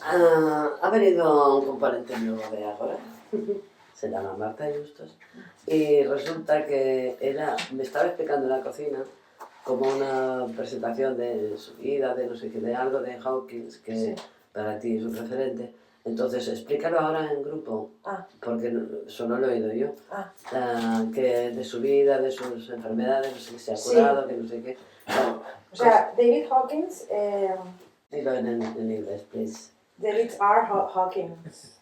Ha venido un componente nuevo de ahora, se llama Marta Justos, y resulta que me estaba explicando en la cocina como una presentación de su vida, de no sé qué, de algo de Hawkins, que sí, para ti es un referente. Entonces, explícalo ahora en grupo, porque eso no lo he oído yo, que de su vida, de sus enfermedades, no sé qué se ha curado, que no sé qué. O sea, David Hawkins... Dilo en inglés, please. David R. Hawkins.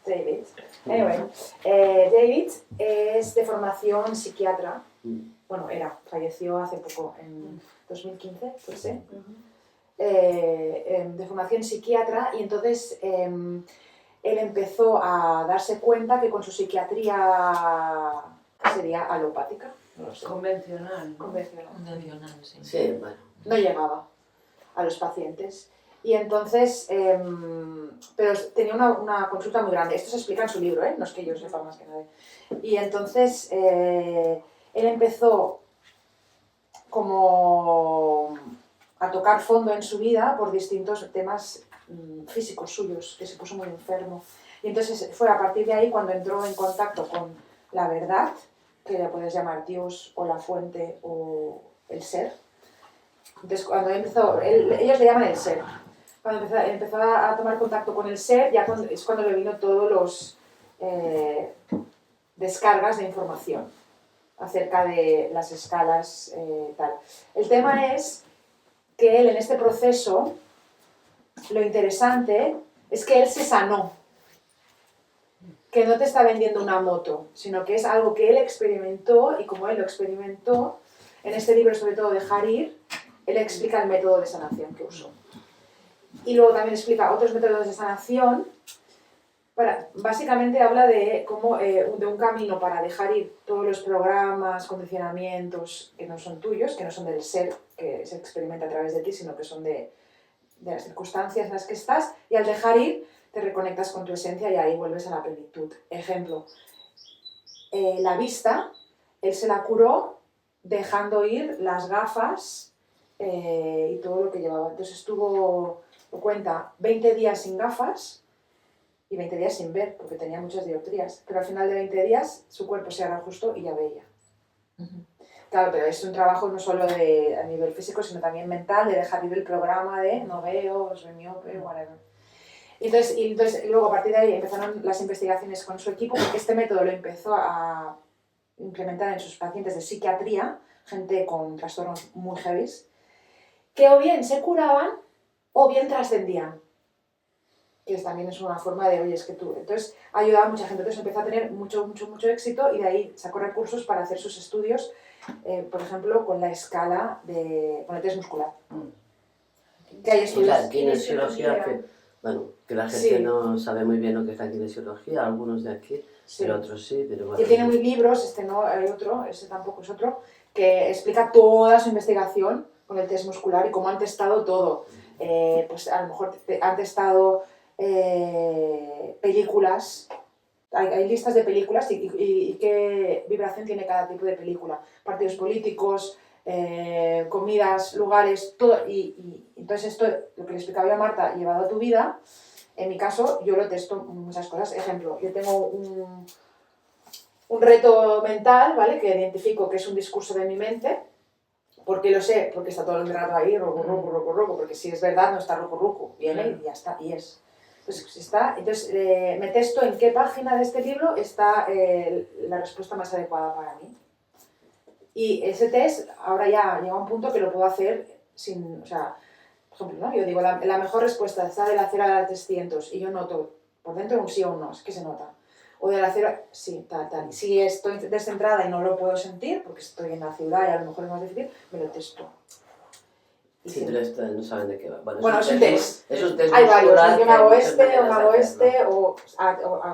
David. Anyway, David es de formación psiquiatra. Bueno, falleció hace poco, en 2015, pues sí. De formación psiquiatra, y entonces él empezó a darse cuenta que con su psiquiatría sería alopática. No sé. Convencional. Convencional, sí. Sí, bueno. No llegaba a los pacientes. Y entonces, pero tenía una consulta muy grande. Esto se explica en su libro, no es que yo sepa más que nadie. Y entonces él empezó como a tocar fondo en su vida por distintos temas físicos suyos, que se puso muy enfermo. Y entonces fue a partir de ahí cuando entró en contacto con la verdad, que le puedes llamar Dios o la fuente o el ser. Entonces cuando ellos le llaman el ser. Cuando empezó a tomar contacto con el ser, es cuando le vino todos los descargas de información acerca de las escalas tal. El tema es que él en este proceso, lo interesante es que él se sanó, que no te está vendiendo una moto, sino que es algo que él experimentó, y como él lo experimentó, en este libro sobre todo Dejar Ir, él explica el método de sanación que usó. Y luego también explica otros métodos de sanación. Básicamente habla de cómo de un camino para dejar ir todos los programas, condicionamientos que no son tuyos, que no son del ser que se experimenta a través de ti, sino que son de las circunstancias en las que estás, y al dejar ir te reconectas con tu esencia y ahí vuelves a la plenitud. Ejemplo, la vista, él se la curó dejando ir las gafas y todo lo que llevaba. Entonces lo cuenta, 20 días sin gafas, y 20 días sin ver, porque tenía muchas dioptrías. Pero al final de 20 días su cuerpo se reajustó y ya veía. Claro, pero es un trabajo no solo a nivel físico, sino también mental, de dejar ir el programa de no veo, soy miope, whatever. Y entonces luego a partir de ahí empezaron las investigaciones con su equipo, porque este método lo empezó a implementar en sus pacientes de psiquiatría, gente con trastornos muy heavies, que o bien se curaban o bien trascendían. Que también es una forma de, oye, es que tú... Entonces, ayudaba a mucha gente. Entonces empezó a tener mucho éxito, y de ahí sacó recursos para hacer sus estudios, por ejemplo, con la escala con el test muscular. Que hay estudios... Y la kinesiología, que la gente no sabe muy bien lo que es la kinesiología, algunos de aquí, pero otros sí. Pero bueno, y tiene muy libros, no, hay otro, ese tampoco es otro, que explica toda su investigación con el test muscular y cómo han testado todo. Pues a lo mejor han testado películas, hay listas de películas y qué vibración tiene cada tipo de película, partidos políticos, comidas, lugares, todo. Y entonces esto, lo que le explicaba yo a Marta, llevado a tu vida, en mi caso yo lo testo muchas cosas. Ejemplo, yo tengo un reto mental, ¿vale? Que identifico que es un discurso de mi mente. ¿Por qué lo sé? Porque está todo el rato ahí, roco, porque si es verdad no está roco, viene y ya está, y es. Entonces, si está, me testo en qué página de este libro está la respuesta más adecuada para mí. Y ese test ahora ya llega a un punto que lo puedo hacer sin, o sea, por ejemplo, ¿no? Yo digo, la mejor respuesta está de la 0 a la 300 y yo noto por dentro un sí o un no, es que se nota. O de la 0, sí, tal. Si estoy descentrada y no lo puedo sentir, porque estoy en la ciudad y a lo mejor es más difícil, me lo testo. Sí, pero esto no saben de qué va. Bueno, es un test. Es un test. Hay varios, yo me hago este, o me hago este, o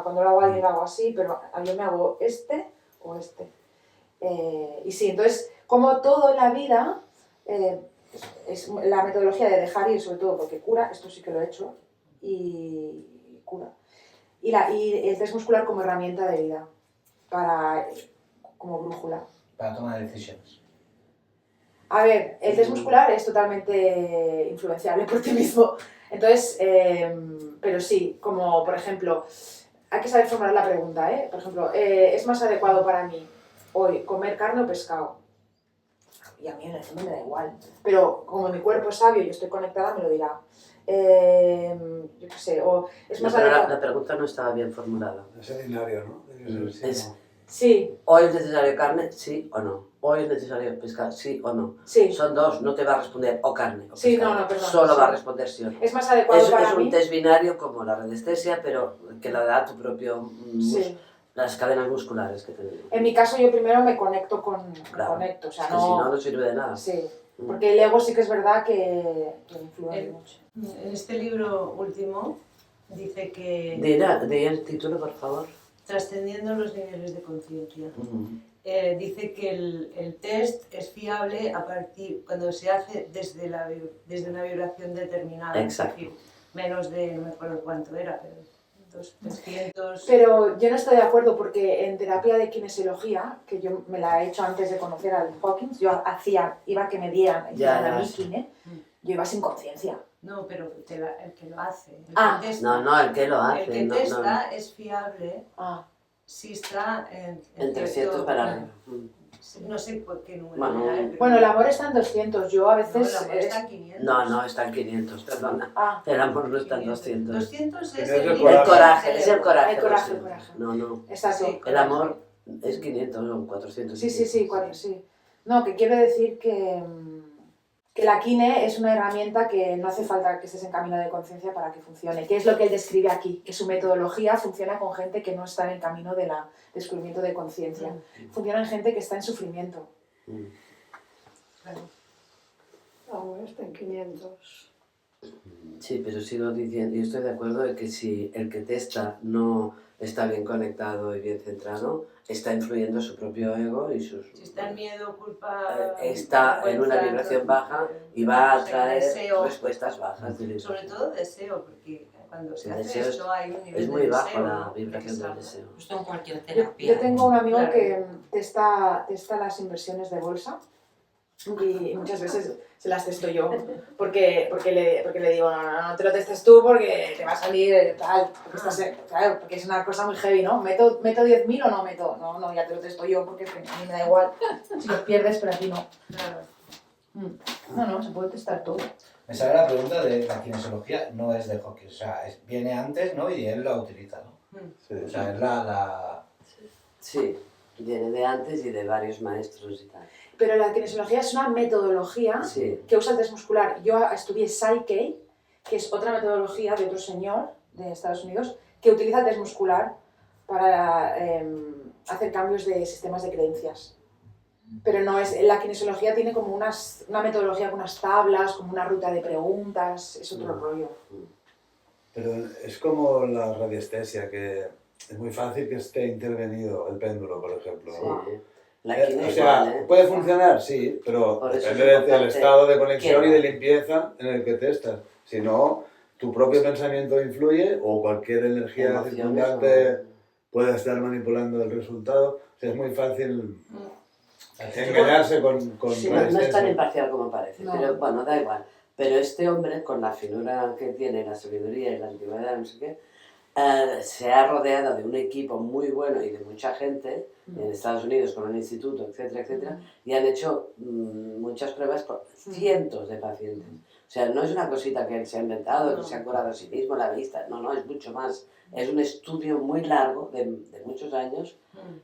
cuando lo hago a alguien lo hago así, pero yo me hago este o este. Y sí, entonces, como todo en la vida, es la metodología de dejar ir, sobre todo porque cura, esto sí que lo he hecho, y cura. Y el test muscular como herramienta de vida, como brújula. Para tomar decisiones. A ver, el test muscular es totalmente influenciable por ti mismo. Entonces, pero sí, como por ejemplo, hay que saber formular la pregunta, ¿eh? Por ejemplo, ¿es más adecuado para mí hoy comer carne o pescado? Y a mí en el fondo me da igual. Pero como mi cuerpo es sabio y yo estoy conectada, me lo dirá. Yo qué sé, o es No, más pero adecuado. la pregunta no estaba bien formulada. Ese binario, ¿no? Debe ser sí o no. Sí, ¿Hoy es necesario carne? Sí o no. ¿Hoy es necesario pescar? Sí o no. sí. Son dos, no te va a responder o carne o Sí, pescado. no, perdón. Solo sí. va a responder sí o no. Es más adecuado para Es mí. un test binario como la radiestesia, pero que la da tu propio... Sí. Las cadenas musculares que tenemos. En mi caso yo primero me conecto con... Claro. Me conecto, o sea, Es que si no, no sirve de nada. Sí, porque el ego sí que es verdad que influye mucho. En este libro último dice que Di el título, por favor. trascendiendo los niveles de conciencia. Mm. Dice que el test es fiable a partir cuando se hace desde una vibración determinada. Exacto. Es decir, menos de, no me acuerdo cuánto era, pero 300... Pero yo no estoy de acuerdo porque en terapia de kinesiología, que yo me la he hecho antes de conocer al Hawkins, yo iba que me dieran a mí kine, yo iba sin conciencia. No, pero el que lo hace. Ah. Que testa, No, el que lo hace. el que no, testa es fiable Ah. si está en 300 cierto- para arriba. No sé por qué número Bueno, era, pero- Bueno, el amor está en 200, yo a No, veces... el amor está en 500. No, está en 500, perdona. Ah, El amor no está en 200. 200 es Es el el límite El coraje, del es el ego. coraje. El coraje, no, el coraje. No. exacto. Sí. El amor es 500 o 400. Sí, sí. No, que quiero decir que la kine es una herramienta que no hace falta que estés en camino de conciencia para que funcione, que es lo que él describe aquí, que su metodología funciona con gente que no está en el camino del descubrimiento de conciencia. Funciona en gente que está en sufrimiento. Claro. Ahora está en 500. Sí, pero sigo diciendo, yo estoy de acuerdo de que si el que testa no está bien conectado y bien centrado, está influyendo su propio ego y sus... Si está en miedo, culpa... está en una vergüenza, vibración baja y no va a sé, traer deseo. respuestas bajas. Sobre todo deseo, porque cuando se El hace deseo esto hay un nivel Es muy de bajo deseo, la ¿no? vibración del Exacto. deseo. Justo en cualquier Yo terapia. tengo un amigo Claro. que testa las inversiones de bolsa y muchas veces se las testo yo porque le digo, no te lo testes tú porque te va a salir tal, claro, porque es una cosa muy heavy, ¿no? ¿Meto 10.000 o no meto? No, ya te lo testo yo porque a mí me da igual si los pierdes, pero a ti no. Claro. No, se puede testar todo. Me sale la pregunta de la kinesiología, no es de Hawkins, o sea, viene antes, ¿no? Y él la utiliza, ¿no? Sí. O sea, es la... Sí, viene de antes y de varios maestros y tal. Pero la kinesiología es una metodología Sí, que usa el test muscular. Yo estudié Psyche, que es otra metodología de otro señor de Estados Unidos, que utiliza el test muscular para hacer cambios de sistemas de creencias. Pero no es, la kinesiología tiene como una metodología con unas tablas, como una ruta de preguntas, es otro rollo. Pero es como la radiestesia, que es muy fácil que esté intervenido el péndulo, por ejemplo, ¿no? sí. La quina O igual, sea, ¿eh? puede funcionar, sí, pero Por eso depende es del importante estado de conexión que- y de limpieza en el que testas. Si no, tu propio pensamiento influye o cualquier energía Emociones circundante o- puede estar manipulando el resultado. O sea, es muy fácil engañarse con Sí, No es tan resistencia. imparcial como parece, No. pero bueno, da igual. Pero este hombre, con la finura que tiene, la sabiduría y la antigüedad, no sé qué, se ha rodeado de un equipo muy bueno y de mucha gente en Estados Unidos con un instituto, etcétera, etcétera, y han hecho muchas pruebas con cientos de pacientes. O sea, no es una cosita que él se ha inventado, que se ha curado a sí mismo la vista, no, es mucho más. Es un estudio muy largo, de muchos años,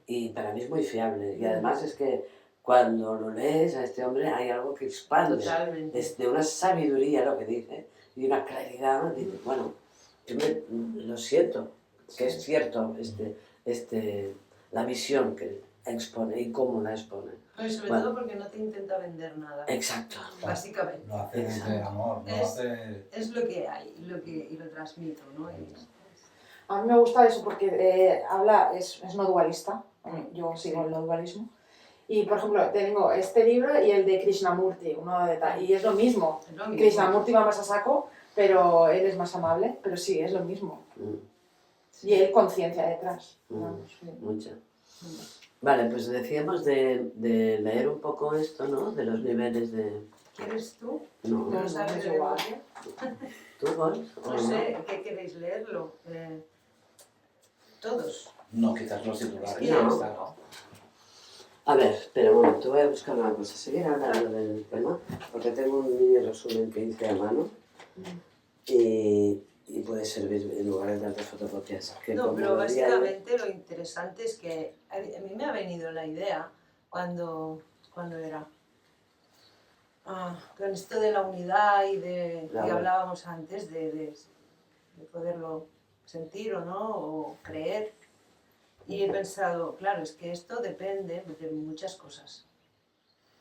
y para mí es muy fiable. Y además es que cuando lo lees a este hombre hay algo que expande. Totalmente. Es de una sabiduría lo que dice, y una claridad. Dice, bueno, yo lo siento, que es cierto la visión que expone y cómo la expone. No, y sobre Bueno. todo porque no te intenta vender nada. Exacto. Básicamente. Lo hace desde el amor, no Es- hace... Es lo que hay y lo transmito, ¿no? A mí me gusta eso porque es no dualista, yo sigo el no dualismo. Y por ejemplo, tengo este libro y el de Krishnamurti, uno de tal, y es lo mismo. Es lo mismo. Krishnamurti va más a saco, pero él es más amable, pero sí, es lo mismo. Mm, Y él conciencia detrás. Mm. Vamos, sí. mucha. Vale, pues decíamos de leer un poco esto, ¿no? De los niveles ¿Quieres tú? No, ¿No lo sabes de igual. memoria? ¿tú, Juan? No sé, ¿qué queréis leerlo? Todos. No, quizás los titulares. Sí, ya no. está, ¿no? A ver, espera un momento, voy a buscar una cosa. Seguir hablando del tema, porque tengo un mini resumen que hice a mano y puede servir en lugar de tantas fotocopias. Que No, como pero lo diario- básicamente lo interesante es que a mí me ha venido la idea cuando era con esto de la unidad y de que Claro. hablábamos antes de poderlo sentir o no, o creer. Y he pensado, claro, es que esto depende de muchas cosas.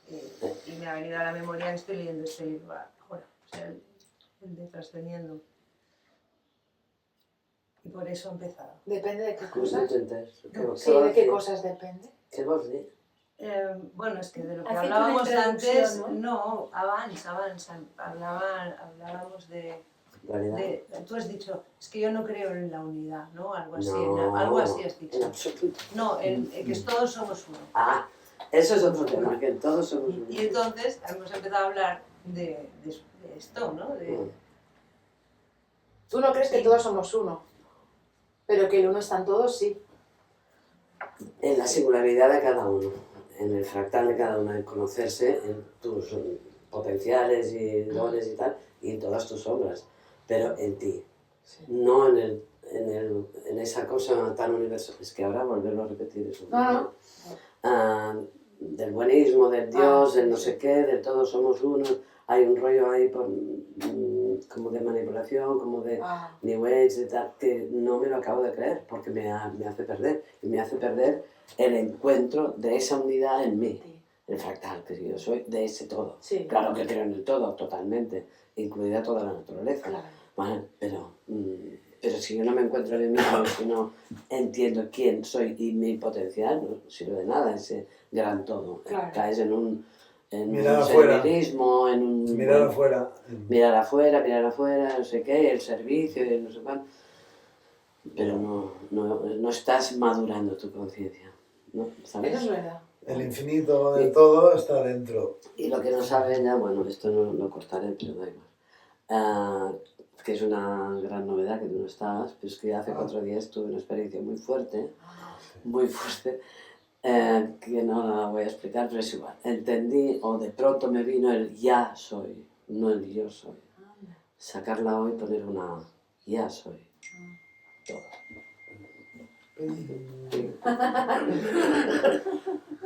Y me ha venido a la memoria que estoy leyendo este libro ahora, o sea, el de Trascendiendo. Y por eso he empezado. Depende de qué No cosas. intentes. Sí, de qué cosas depende. ¿Qué vols dir? Bueno, es que de lo que Ha fet hablábamos una introducció, antes, no, abans, hablábamos de, tú has dicho, es que yo no creo en la unidad, ¿no? Algo así, No, algo así has dicho. en absoluto. No, en que todos somos uno. Ah, eso es otro tema, que todos somos uno. Y entonces hemos empezado a hablar de esto, ¿no? Tú no crees que todos somos uno, pero que el uno está en todos, sí. En la singularidad de cada uno, en el fractal de cada uno, en conocerse en tus potenciales y dones y tal, y en todas tus obras, pero en ti, Sí. no en esa cosa tan universal. Es que ahora volverlo a repetir eso. No. Del buenismo, del Dios, sí, del no sí. sé qué, del todos somos uno. Hay un rollo ahí como de manipulación, como de New Age, de tal, que no me lo acabo de creer porque me hace perder. Y me hace perder el encuentro de esa unidad en mí, el fractal, que yo soy de ese todo. Sí. Claro que creo en el todo, totalmente, incluida toda la naturaleza. Claro. Vale, pero si yo no me encuentro en mí mismo, si no entiendo quién soy y mi potencial, no sirve de nada ese gran todo. Claro. Caes en un Mirar afuera. servilismo, en un... Mirar afuera. Mirar afuera, no sé qué, el servicio, el no sé cuánto. Pero no estás madurando tu conciencia, ¿no? ¿Sabes? Eso es verdad. El infinito del todo está dentro. Y lo que no sabe ella, bueno, esto no lo cortaré, pero da igual. Que es una gran novedad que tú no estabas, pero es que hace 4 días tuve una experiencia muy fuerte, que no la voy a explicar, pero es igual. Entendí, o de pronto me vino el ya soy, no el yo soy. Sacarla hoy y poner una ya soy. Todo.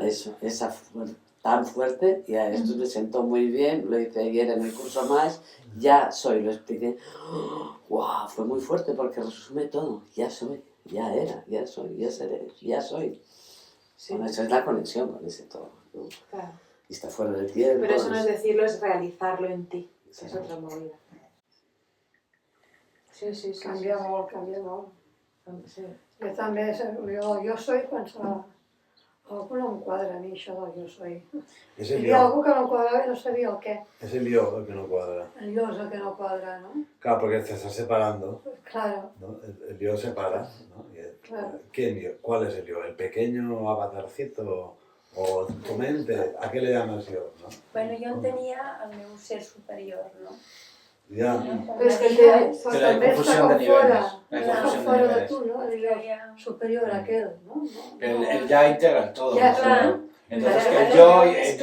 Eso, tan fuerte, y a esto me sentó muy bien, lo hice ayer en el curso más, ya soy, lo expliqué. ¡Wow! Fue muy fuerte porque resume todo, ya soy, ya era, ya soy, ya seré, ya soy. Sí. Bueno, esa es la conexión con ese todo, ¿no? Claro. Y está fuera del tiempo. Pero eso no es decirlo, es realizarlo en ti. Sí. Es otra movida. Sí. Canvia molt. Sí. Jo també, jo soy, pensava, algú no em quadra a mi això del jo soy. Es Hi el havia yo. algú que no quadrava i no sabia el què. Es el yo el que no cuadra. El jo és el que no quadra, no? Claro, porque te estás separando. Claro, ¿No? El yo separa. ¿No? Claro. ¿Quién yo? ¿Cuál es el yo? ¿El pequeño avatarcito? ¿O tu mente? ¿A qué le llamas yo? ¿No? Bueno, jo entenia el meu ser superior, no? Ya. però és que Pero hay també està confusión com de fora, niveles. Hay està confusión de fora de niveles. tu, no? El jo superior a aquel, no? El ya integra el todo. Ya, ¿no? claro. Entonces Claro, que el claro, yo es es...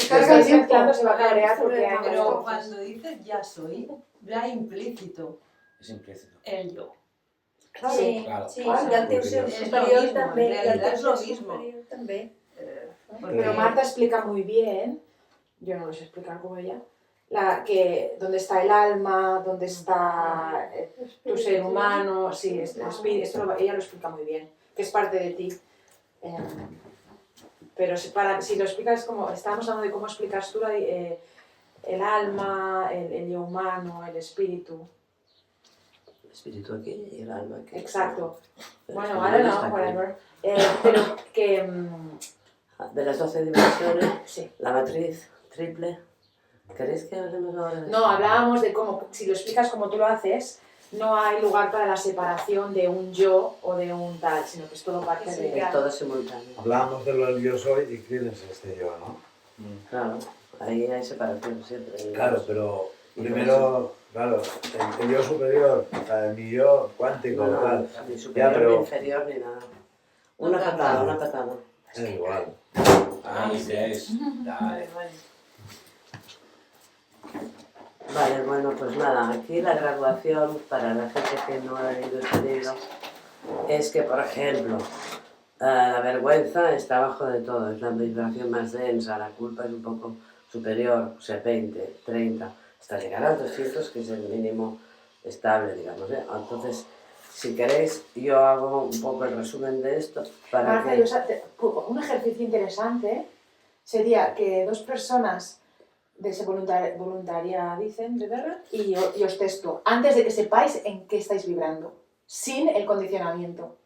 Claro, que el mezclando se va a cabrear porque hay Pero cosas. cuando dices ya soy, ya implícito Es implícito. el yo. Claro. Sí, Claro. sí, Claro. i el teu ser És lo superior mismo, també, en i el realidad teu es lo ser mismo. superior també. Porque Pero Marta explica muy bien, yo no lo sé explicar como ella, que dónde está el alma, dónde está tu ser humano, sí, ella lo explica muy bien, que es parte de ti. Pero si lo explicas como, estábamos hablando de cómo explicas tú el alma, el yo humano, el espíritu. El espíritu aquí y el alma aquí. Exacto. Pero Bueno, el I don't alma está know, aquí. whatever. Pero que... De las 12 dimensiones, sí. la matriz triple. ¿Queréis que hablemos ahora de No, esto? hablábamos de cómo, si lo explicas como tú lo haces, no hay lugar para la separación de un yo o de un tal, sino que es todo parte Sí, de... Es todo simultáneo. Hablamos de lo del yo soy y quién es este yo, ¿no? Claro. Ahí hay separación siempre. Claro, pero primero, claro, el yo superior, o sea, mi yo cuántico, No, tal. ni superior, Ya, pero- ni inferior, ni nada. Una No, patada, no. una patada. Es igual. Ahí es. Dale. Vale. Vale, bueno, pues nada, aquí la graduación para la gente que no ha leído este libro es que, por ejemplo, la vergüenza está abajo de todo, es la vibración más densa, la culpa es un poco superior, o sea, 20, 30, hasta llegar a 200, que es el mínimo estable, digamos. Entonces, si queréis, yo hago un poco el resumen de esto para Marta, que... un ejercicio interesante sería que dos personas de ese voluntaria dicen, de verdad, y os testo, antes de que sepáis en qué estáis vibrando, sin el condicionamiento.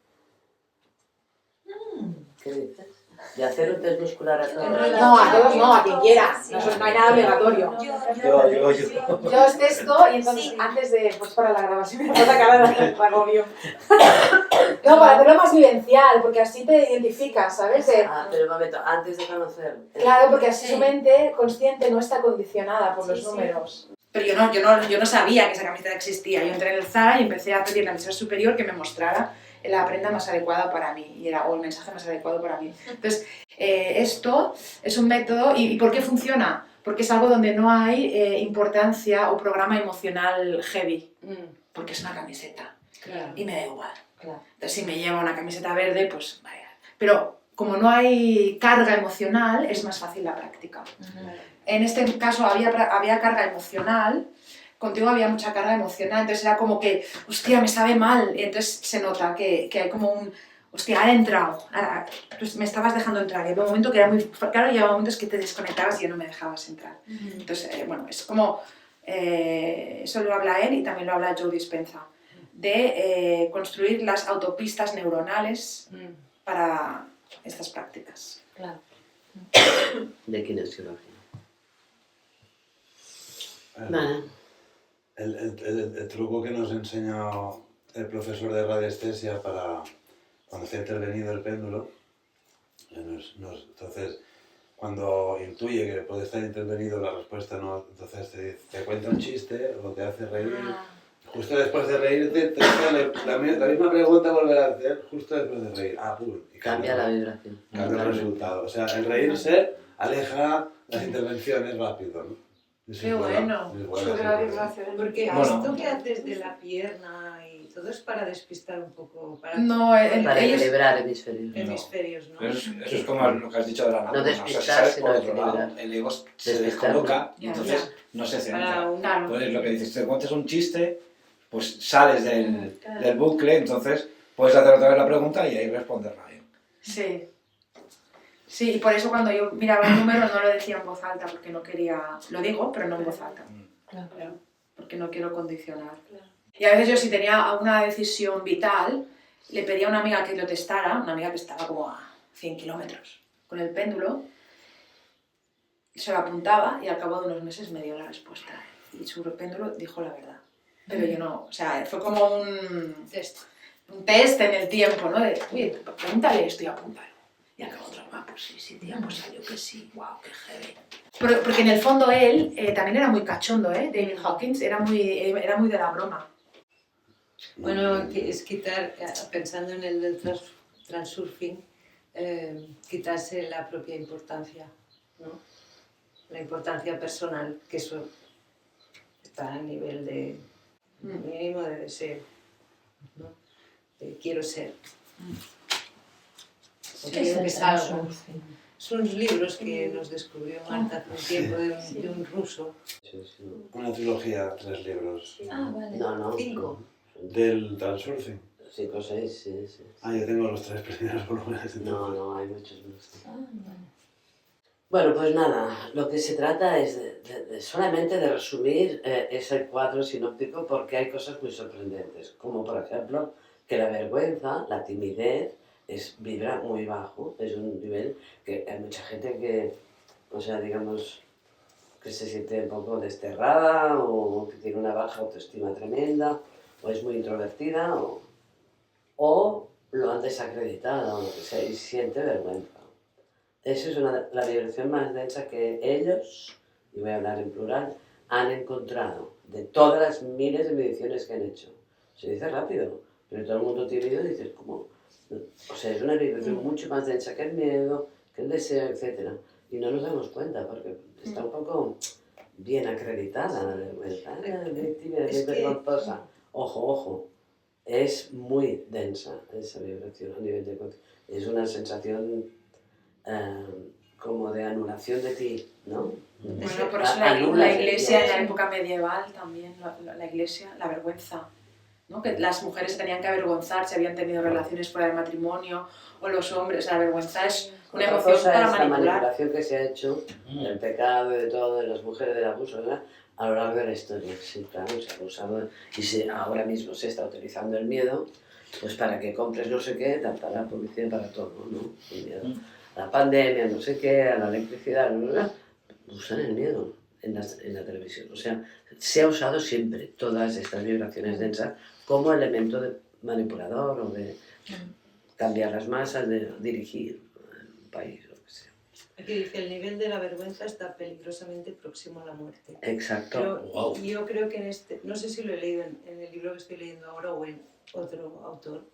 ¿Qué dices? De hacer un test muscular a todos. No, a todos no, a quien quiera, no hay nada obligatorio. Yo. Yo os testo y entonces Sí. antes de, pues para la grabación me pasa cara de agobio. No, para hacerlo más vivencial, porque así te identificas, ¿sabes? Pero un momento, antes de conocer... Claro, porque así Sí. su mente consciente no está condicionada por los Sí, sí. números. Pero yo no sabía que esa camiseta existía. Yo entré en el Zara y empecé a pedirle a mi ser superior que me mostrara la prenda más adecuada para mí, o el mensaje más adecuado para mí. Entonces, esto es un método, ¿y por qué funciona? Porque es algo donde no hay importancia o programa emocional heavy, porque es una camiseta Claro, y me da igual. claro. Entonces, si me lleva una camiseta verde, pues vaya. Pero como no hay carga emocional, es más fácil la práctica. En este caso había carga emocional, contigo había mucha carga emocional, entonces era como que, hostia, me sabe mal, y entonces se nota que hay como un, hostia, ha entrado, pues me estabas dejando entrar, y había un momento que era muy, claro, llevaba momentos que te desconectabas y ya no me dejabas entrar. Entonces, bueno, es como, eso lo habla él y también lo habla Joe Dispenza, de construir las autopistas neuronales para estas prácticas. Claro. De kinesiología. El, Vale. el truco que nos enseñó el profesor de radiestesia para cuando se ha intervenido el péndulo, entonces cuando intuye que puede estar intervenido la respuesta no, entonces te cuenta un chiste o te hace reír. Justo después de reírte, te hace la misma pregunta volver a hacer justo después de reír. Pum. Y Cambia la vibración. cambia el resultado. O sea, el reírse aleja las intervenciones rápido, ¿no? Eso Qué es bueno. es bueno, Sobre la sí. vibración. Porque Bueno. esto que haces de la pierna y todo es para despistar un poco, para No, Para ellos- equilibrar hemisferios. hemisferios, ¿no? Eso es como lo que has dicho de la No anatomía. O sea, despistar, si sabes sino por otro lado, equilibrar. el ego se Despistar, descoloca y ya, entonces no se Para centra. un... Claro. Entonces lo que dices, te cuentas un chiste, pues sales del bucle, entonces puedes hacer otra vez la pregunta y ahí responderla bien. Sí. Sí, y por eso cuando yo miraba el número no lo decía en voz alta, porque no quería... Lo digo, pero no en voz alta. Claro. Porque no quiero condicionar. Claro. Y a veces yo si tenía una decisión vital, le pedía a una amiga que lo testara, una amiga que estaba como a 100 kilómetros, con el péndulo, se lo apuntaba y al cabo de unos meses me dio la respuesta. Y su péndulo dijo la verdad. Pero yo no, o sea, fue como un test en el tiempo, ¿no? De, oye, pregúntale esto y apúntalo. Y acabó otro, pues sí, tía, pues salió que sí, wow, qué heavy. Porque en el fondo él también era muy cachondo, David Hawkins, era muy de la broma. Bueno, que es quitar, pensando en el del transurfing, quitarse la propia importancia, ¿no? La importancia personal, que eso está a nivel de mínimo de deseo, ¿no? De quiero ser. O quiero que salga. Son unos libros que nos descubrió Marta hace un tiempo de un ruso. Sí, sí. Una trilogía, 3 libros. Ah, vale. No. 5. Del transurfing. 5 o 6, sí. Yo tengo los 3 primeros volúmenes. No, hay muchos más. Ah, vale. Bueno, pues nada, lo que se trata es solamente de resumir ese cuadro sinóptico porque hay cosas muy sorprendentes, como por ejemplo que la vergüenza, la timidez, vibra muy bajo, es un nivel que hay mucha gente que, o sea, digamos, que se siente un poco desterrada o que tiene una baja autoestima tremenda o es muy introvertida o lo han desacreditado o lo que sea y siente vergüenza. Esa es la vibración más densa que ellos, y voy a hablar en plural, han encontrado de todas las miles de mediciones que han hecho. Se dice rápido, pero todo el mundo tímido dice, ¿cómo? O sea, es una vibración mucho más densa que el miedo, que el deseo, etc. Y no nos damos cuenta porque está un poco bien acreditada la vergüenza. Es vergonzosa. Ojo, ojo. Es muy densa esa vibración a nivel de conciencia. Es una sensación como de anulación de ti, ¿no? Bueno, por eso la iglesia en la época medieval también, la iglesia, la vergüenza, ¿no? Que las mujeres se tenían que avergonzar si habían tenido relaciones fuera del matrimonio, o los hombres. La vergüenza es una Otra emoción cosa para es la manipular. manipulación que se ha hecho del pecado y de todo, de las mujeres, del abuso, ¿verdad? A lo largo de la historia. Sí, claro, se ha abusado y ahora mismo se está utilizando el miedo pues para que compres no sé qué, para la publicidad, para todo, ¿no? El miedo. A la pandemia, no sé qué, a la electricidad, ¿no? Usan el miedo en la televisión. O sea, se ha usado siempre todas estas vibraciones densas como elemento de manipulador o de cambiar las masas, de dirigir un país, lo que sea. Aquí dice, el nivel de la vergüenza está peligrosamente próximo a la muerte. Exacto. Pero Wow. yo creo que no sé si lo he leído en el libro que estoy leyendo ahora o en otro autor,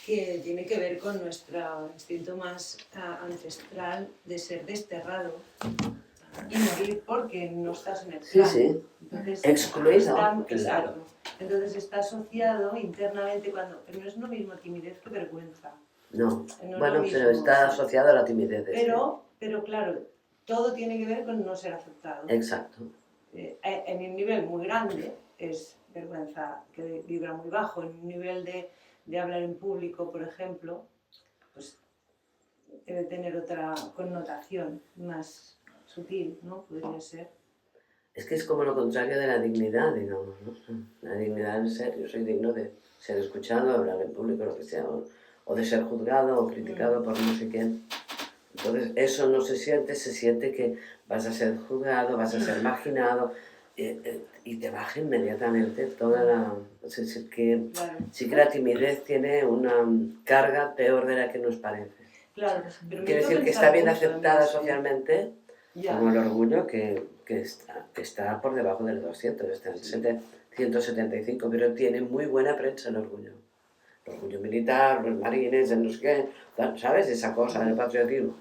que tiene que ver con nuestro instinto más ancestral de ser desterrado y morir porque no estás en el Sí, plan. sí. Entonces, Excluido, claro. claro. Entonces está asociado internamente pero no es lo mismo timidez que vergüenza. No. No es Bueno, lo mismo, pero está o sea, asociado a la timidez. pero claro, todo tiene que ver con no ser aceptado. Exacto. En un nivel muy grande es vergüenza que vibra muy bajo, en un nivel de hablar en público, por ejemplo, pues debe tener otra connotación más sutil, ¿no? Podría ser. Es que es como lo contrario de la dignidad, digamos, ¿no? La dignidad es ser, yo soy digno de ser escuchado, hablar en público, lo que sea, o de ser juzgado o criticado por no sé quién. Entonces, eso no se siente que vas a ser juzgado, vas a ser marginado, y te baja inmediatamente toda la... O sea, sí que la timidez tiene una carga peor de la que nos parece. Claro, pero Quiere decir que está bien aceptada socialmente, ya. como el orgullo que está por debajo del 200, está en 175, pero tiene muy buena prensa el orgullo. El orgullo militar, los marines, el no sé qué, ¿sabes? Esa cosa del patriotismo.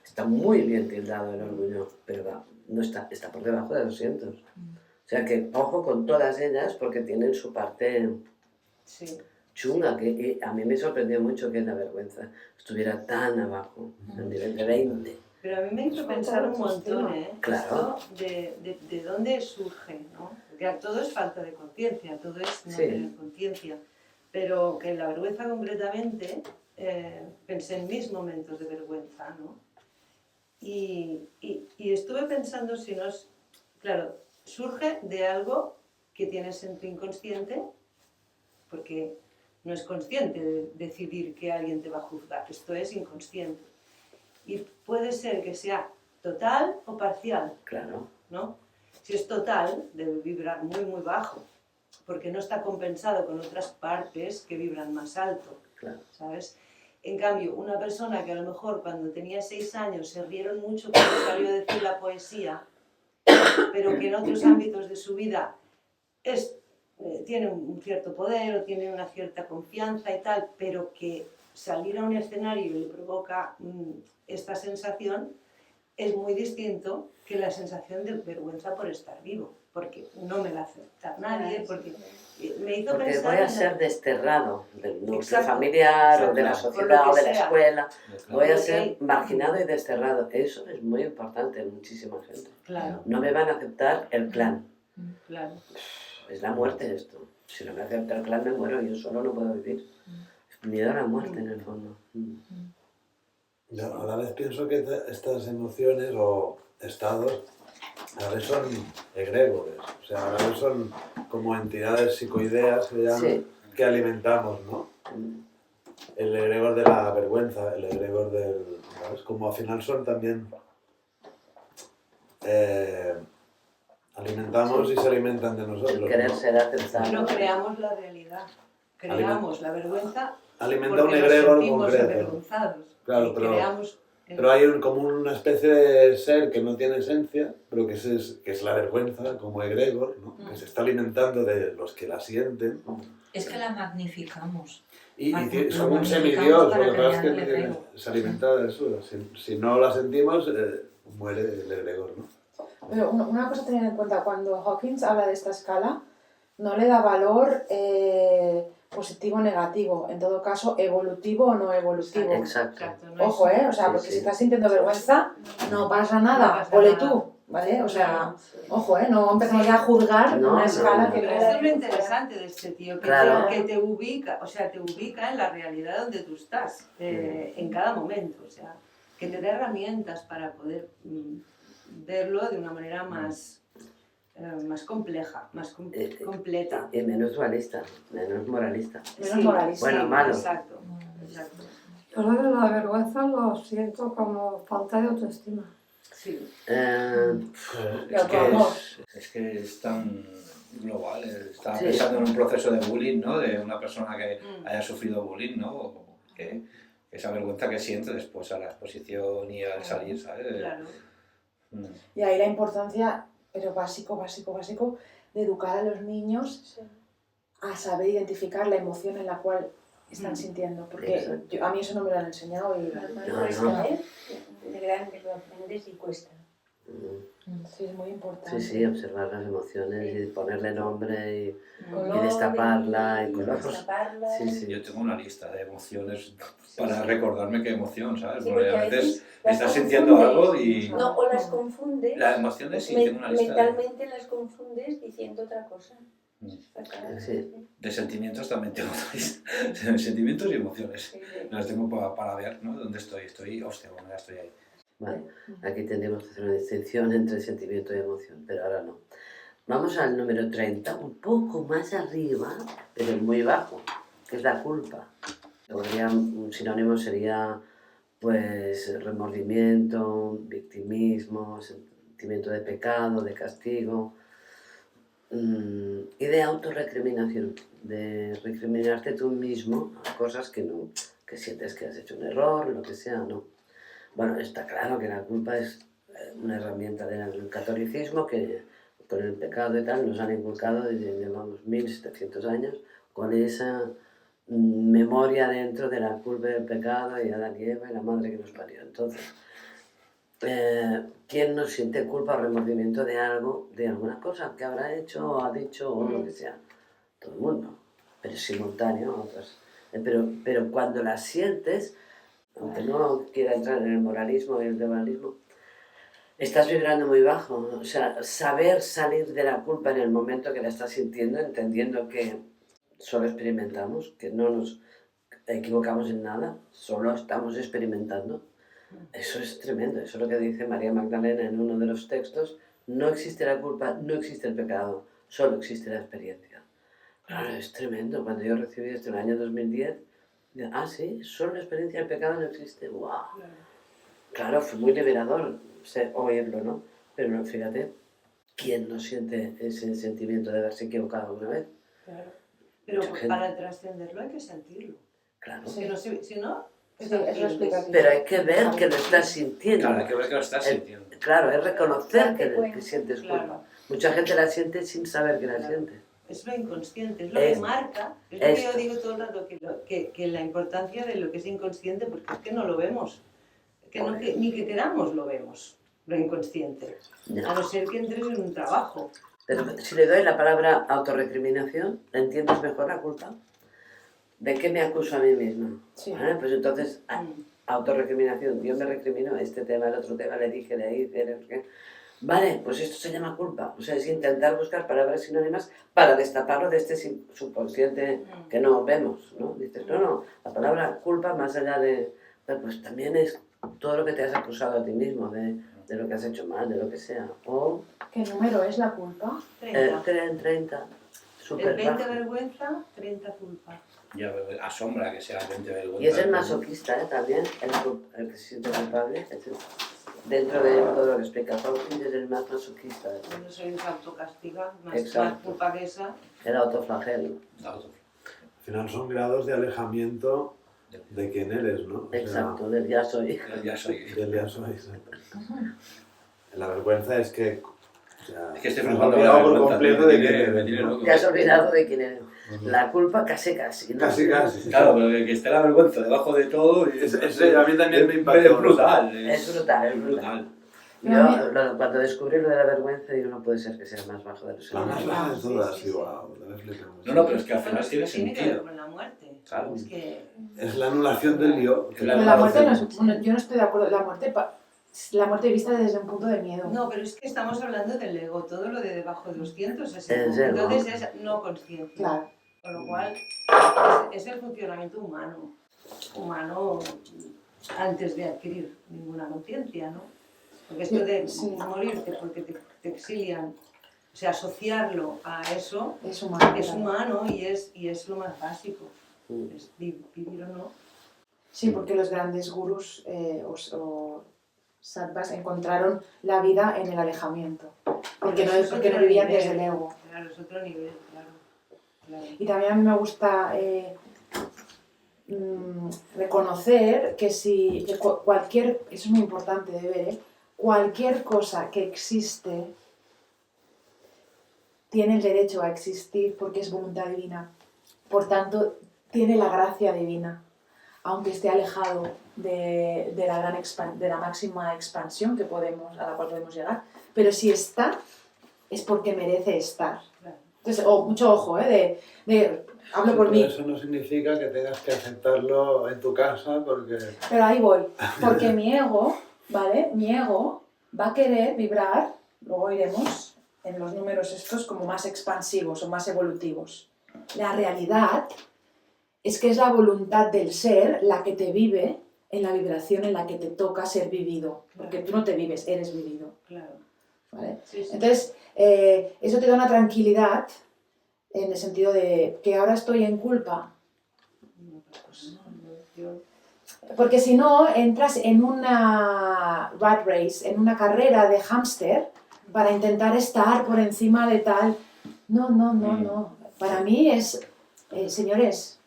Está muy bien tildado el orgullo, pero no está por debajo de 200. O sea que ojo con todas ellas porque tienen su parte chunga, que a mí me sorprendió mucho que la vergüenza estuviera tan abajo, a nivel de 20. Pero a mí me hizo pensar un montón, ¿eh? Claro. Esto de dónde surge, ¿no? Porque todo es falta de conciencia, todo es no tener conciencia. Pero que en la vergüenza concretamente, pensé en mis momentos de vergüenza, ¿no? Y estuve pensando si no es... Claro, surge de algo que tienes en tu inconsciente, porque no es consciente de decidir que alguien te va a juzgar, esto es inconsciente. Y puede ser que sea total o parcial, Claro. ¿no? Si es total, debe vibrar muy, muy bajo, porque no está compensado con otras partes que vibran más alto, Claro. ¿sabes? En cambio, una persona que a lo mejor cuando tenía 6 años se rieron mucho cuando salió a decir la poesía, pero que en otros ámbitos de su vida tiene un cierto poder o tiene una cierta confianza y tal, pero que salir a un escenario le provoca esta sensación, es muy distinto que la sensación de vergüenza por estar vivo, porque no me la acepta nadie, porque me hizo Porque pensar... voy a ser desterrado del núcleo Exacto. familiar, Exacto. o de la Por sociedad, lo o que de la sea. escuela. Voy a Ok. ser marginado y desterrado. Eso es muy importante en muchísima gente. Claro, No me van a aceptar el clan. claro. Es la muerte esto. Si no me acepta el clan me muero, yo solo no puedo vivir. Es miedo a la muerte en el fondo. Yo a la vez pienso que estas emociones o estados a la vez son egregores, o sea, a la vez son como entidades psicoideas que, que alimentamos, ¿no? El egregor de la vergüenza, el egregor del... ¿sabes? Como al final son también... alimentamos y se alimentan de nosotros. El querer ¿no? ser aceptado. Pero creamos la realidad, creamos la vergüenza Alimenta un porque nos egregor sentimos concreto. avergonzados. Claro, y pero creamos Pero hay como una especie de ser que no tiene esencia, pero que es la vergüenza, como egregor, ¿no? Que se está alimentando de los que la sienten. Es que la magnificamos. Y Lo es como un magnificamos semidios, para lo que pasa es crear el que egregor. se alimenta de eso. Si no la sentimos, muere el egregor, ¿no? Pero una cosa a tener en cuenta, cuando Hawkins habla de esta escala, no le da valor positivo o negativo, en todo caso, evolutivo o no evolutivo. Exacto. no Ojo, es- o sea, Sí, porque sí. si estás sintiendo vergüenza, no pasa nada, No pasa ole nada. tú, ¿vale? O sea, ojo, no empezamos ya a juzgar No, una no, escala no. que Pero no... eso es lo interesante de este tío, que, Claro. que te ubica, o sea, te ubica en la realidad donde tú estás, en cada momento, o sea, que te da herramientas para poder verlo de una manera más compleja, más completa. Y menos dualista, menos moralista. Menos moralista. Bueno, malo. Exacto, exacto. Yo lo de la vergüenza lo siento como falta de autoestima. Sí. Y Es autoamor. que es tan global. Estaba Sí. pensando en un proceso de bullying, ¿no? De una persona que Mm. haya sufrido bullying, ¿no? O que esa vergüenza que siente después a la exposición y al salir, ¿sabes? Claro. Mm. Y ahí la importancia, pero básico, de educar a los niños a saber identificar la emoción en la cual están sintiendo. Porque Exacto. a mí eso no me lo han enseñado y Además, No, cuesta, no. De grandes lo aprendes y cuesta. sí, es muy importante. Sí, sí, observar las emociones y ponerle nombre y Color, destaparla y color. Destaparla. Sí, sí. Yo tengo una lista de emociones para recordarme qué emoción, ¿sabes? Sí, Porque a porque veces las estás sintiendo confundes. algo y No, o las confundes. las emociones sí, me- tengo una lista de, mentalmente las confundes diciendo otra cosa. Mm. Fatal. Sí. de sentimientos, también tengo una lista. Sentimientos y emociones. Sí, sí. Las tengo para ver, ¿no? ¿Dónde estoy? Hostia, bueno, ya estoy ahí. Vale, aquí tendríamos que hacer una distinción entre sentimiento y emoción, pero ahora no. Vamos al número 30, un poco más arriba, pero muy bajo, que es la culpa. Un sinónimo sería, pues, remordimiento, victimismo, sentimiento de pecado, de castigo, y de autorrecriminación, de recriminarte tú mismo a cosas que sientes que has hecho un error, lo que sea, ¿no? Bueno, está claro que la culpa es una herramienta del catolicismo que con el pecado y tal nos han inculcado desde, llevamos 1700 años con esa memoria dentro de la culpa del pecado y Adán y Eva y la madre que nos parió. Entonces, ¿quién no siente culpa o remordimiento de algo, de alguna cosa que habrá hecho o ha dicho o lo que sea? Todo el mundo, pero es simultáneo a otras. Pero cuando la sientes, aunque no quiera entrar en el moralismo y el demoralismo, estás vibrando muy bajo. O sea, saber salir de la culpa en el momento que la estás sintiendo, entendiendo que solo experimentamos, que no nos equivocamos en nada, solo estamos experimentando. Eso es tremendo. Eso es lo que dice María Magdalena en uno de los textos. No existe la culpa, no existe el pecado, solo existe la experiencia. Claro, es tremendo. Cuando yo recibí esto en el año 2010, sí, solo la experiencia del pecado no existe. ¡Wow! Claro, fue muy liberador oírlo, ¿no? Pero no, fíjate, ¿quién no siente ese sentimiento de haberse equivocado alguna vez? Claro. Pero Mucha gente. para trascenderlo hay que sentirlo. Claro. Que no, si no, Sí, eso lo explica aquí. Pero hay que ver que lo estás sintiendo. Claro, hay que ver que lo estás sintiendo. Claro, es reconocer que Darte sientes culpa. Claro. Mucha gente la siente sin saber que la Claro. siente. Es lo inconsciente, es lo Es- que marca, es lo que esto. yo digo todo el rato, que la importancia de lo que es inconsciente, porque es que no lo vemos, ni que queramos lo vemos, lo inconsciente, Ya. a no ser que entres en un trabajo. Pero si le doy la palabra autorrecriminación, ¿entiendes mejor la culpa? ¿De qué me acuso a mí misma? Sí. ¿Vale? Pues entonces, Mm. autorrecriminación. Yo me recrimino este tema, el otro tema, le dije, le hice, no sé qué. Vale, pues esto se llama culpa. O sea, es intentar buscar palabras sinónimas para destaparlo de este subconsciente que no vemos, ¿no? Dices, no, la palabra culpa, más allá de... Pues también es todo lo que te has acusado a ti mismo, de lo que has hecho mal, de lo que sea. O ¿Qué número es la culpa? 30. 30, El súper 20 bajo. vergüenza, 30 culpa. Ya asombra que sea 20 vergüenza. Y es el masoquista, también, el que se siente culpable. Dentro de todo lo que explica Hawking, es el más masoquista. Cuando se autocastiga, más Exacto. culpa que esa. El autoflagelo. La auto. Al final son grados de alejamiento de quién eres, ¿no? O sea, Exacto, del ya soy. Ya soy. del ya soy, exacto. La vergüenza es que... O sea, Es que estoy me he flipando olvidado con por la vergüenza, completo de me quién tiene eres, ¿no? loco. Te has olvidado de quién eres. La culpa casi, ¿no? Casi, casi. Claro, pero que esté la vergüenza debajo de todo. A mí también me impactó. Es brutal. Es brutal, Es brutal. Cuando descubrí lo de la vergüenza, digo, no puede ser que sea el más bajo de los La más seres. baja de todas, Sí, sí, sí. wow, la flipé mucho. No, no, pero es que al final Bueno, tiene tiene que ver sentido. con la muerte. Claro. Es que Es la anulación del lío. que Claro. Pero la muerte no parece- es, bueno, yo no estoy de acuerdo, la muerte vista desde un punto de miedo. no, pero es que estamos hablando del ego, todo lo de debajo de los cientos es Es ego. ego. Entonces es no conciencia. Claro. Con lo cual es el funcionamiento humano antes de adquirir ninguna conciencia, ¿no? Porque esto de Sí. morirte porque te exilian, o sea, asociarlo a eso Es humano. es claro. humano y es lo más básico, Mm. es vivir o no. Sí, porque los grandes gurús o sattvas encontraron la vida en el alejamiento. Porque Eso es no otro vivían nivel. desde el ego. Claro, es otro nivel, claro. Claro. Y también a mí me gusta reconocer que si que cualquier, eso es muy importante de ver, cualquier cosa que existe tiene el derecho a existir porque es voluntad divina. Por tanto, tiene la gracia divina, aunque esté alejado de la máxima expansión a la cual podemos llegar. Pero si está, es porque merece estar. Claro. Entonces, mucho ojo, hablo Sí, por pero mí, eso no significa que tengas que aceptarlo en tu casa porque... pero ahí voy. Porque mi ego, ¿vale? Mi ego va a querer vibrar, luego iremos en los números estos como más expansivos o más evolutivos. La realidad es que es la voluntad del ser la que te vive en la vibración en la que te toca ser vivido. Porque tú no te vives, eres vivido. Claro. ¿Vale? Sí, sí. Entonces, eso te da una tranquilidad en el sentido de que ahora estoy en culpa. Pues, yo- Porque si no, entras en una rat race, en una carrera de hámster para intentar estar por encima de tal. No, no, no, no. Para mí es, señores,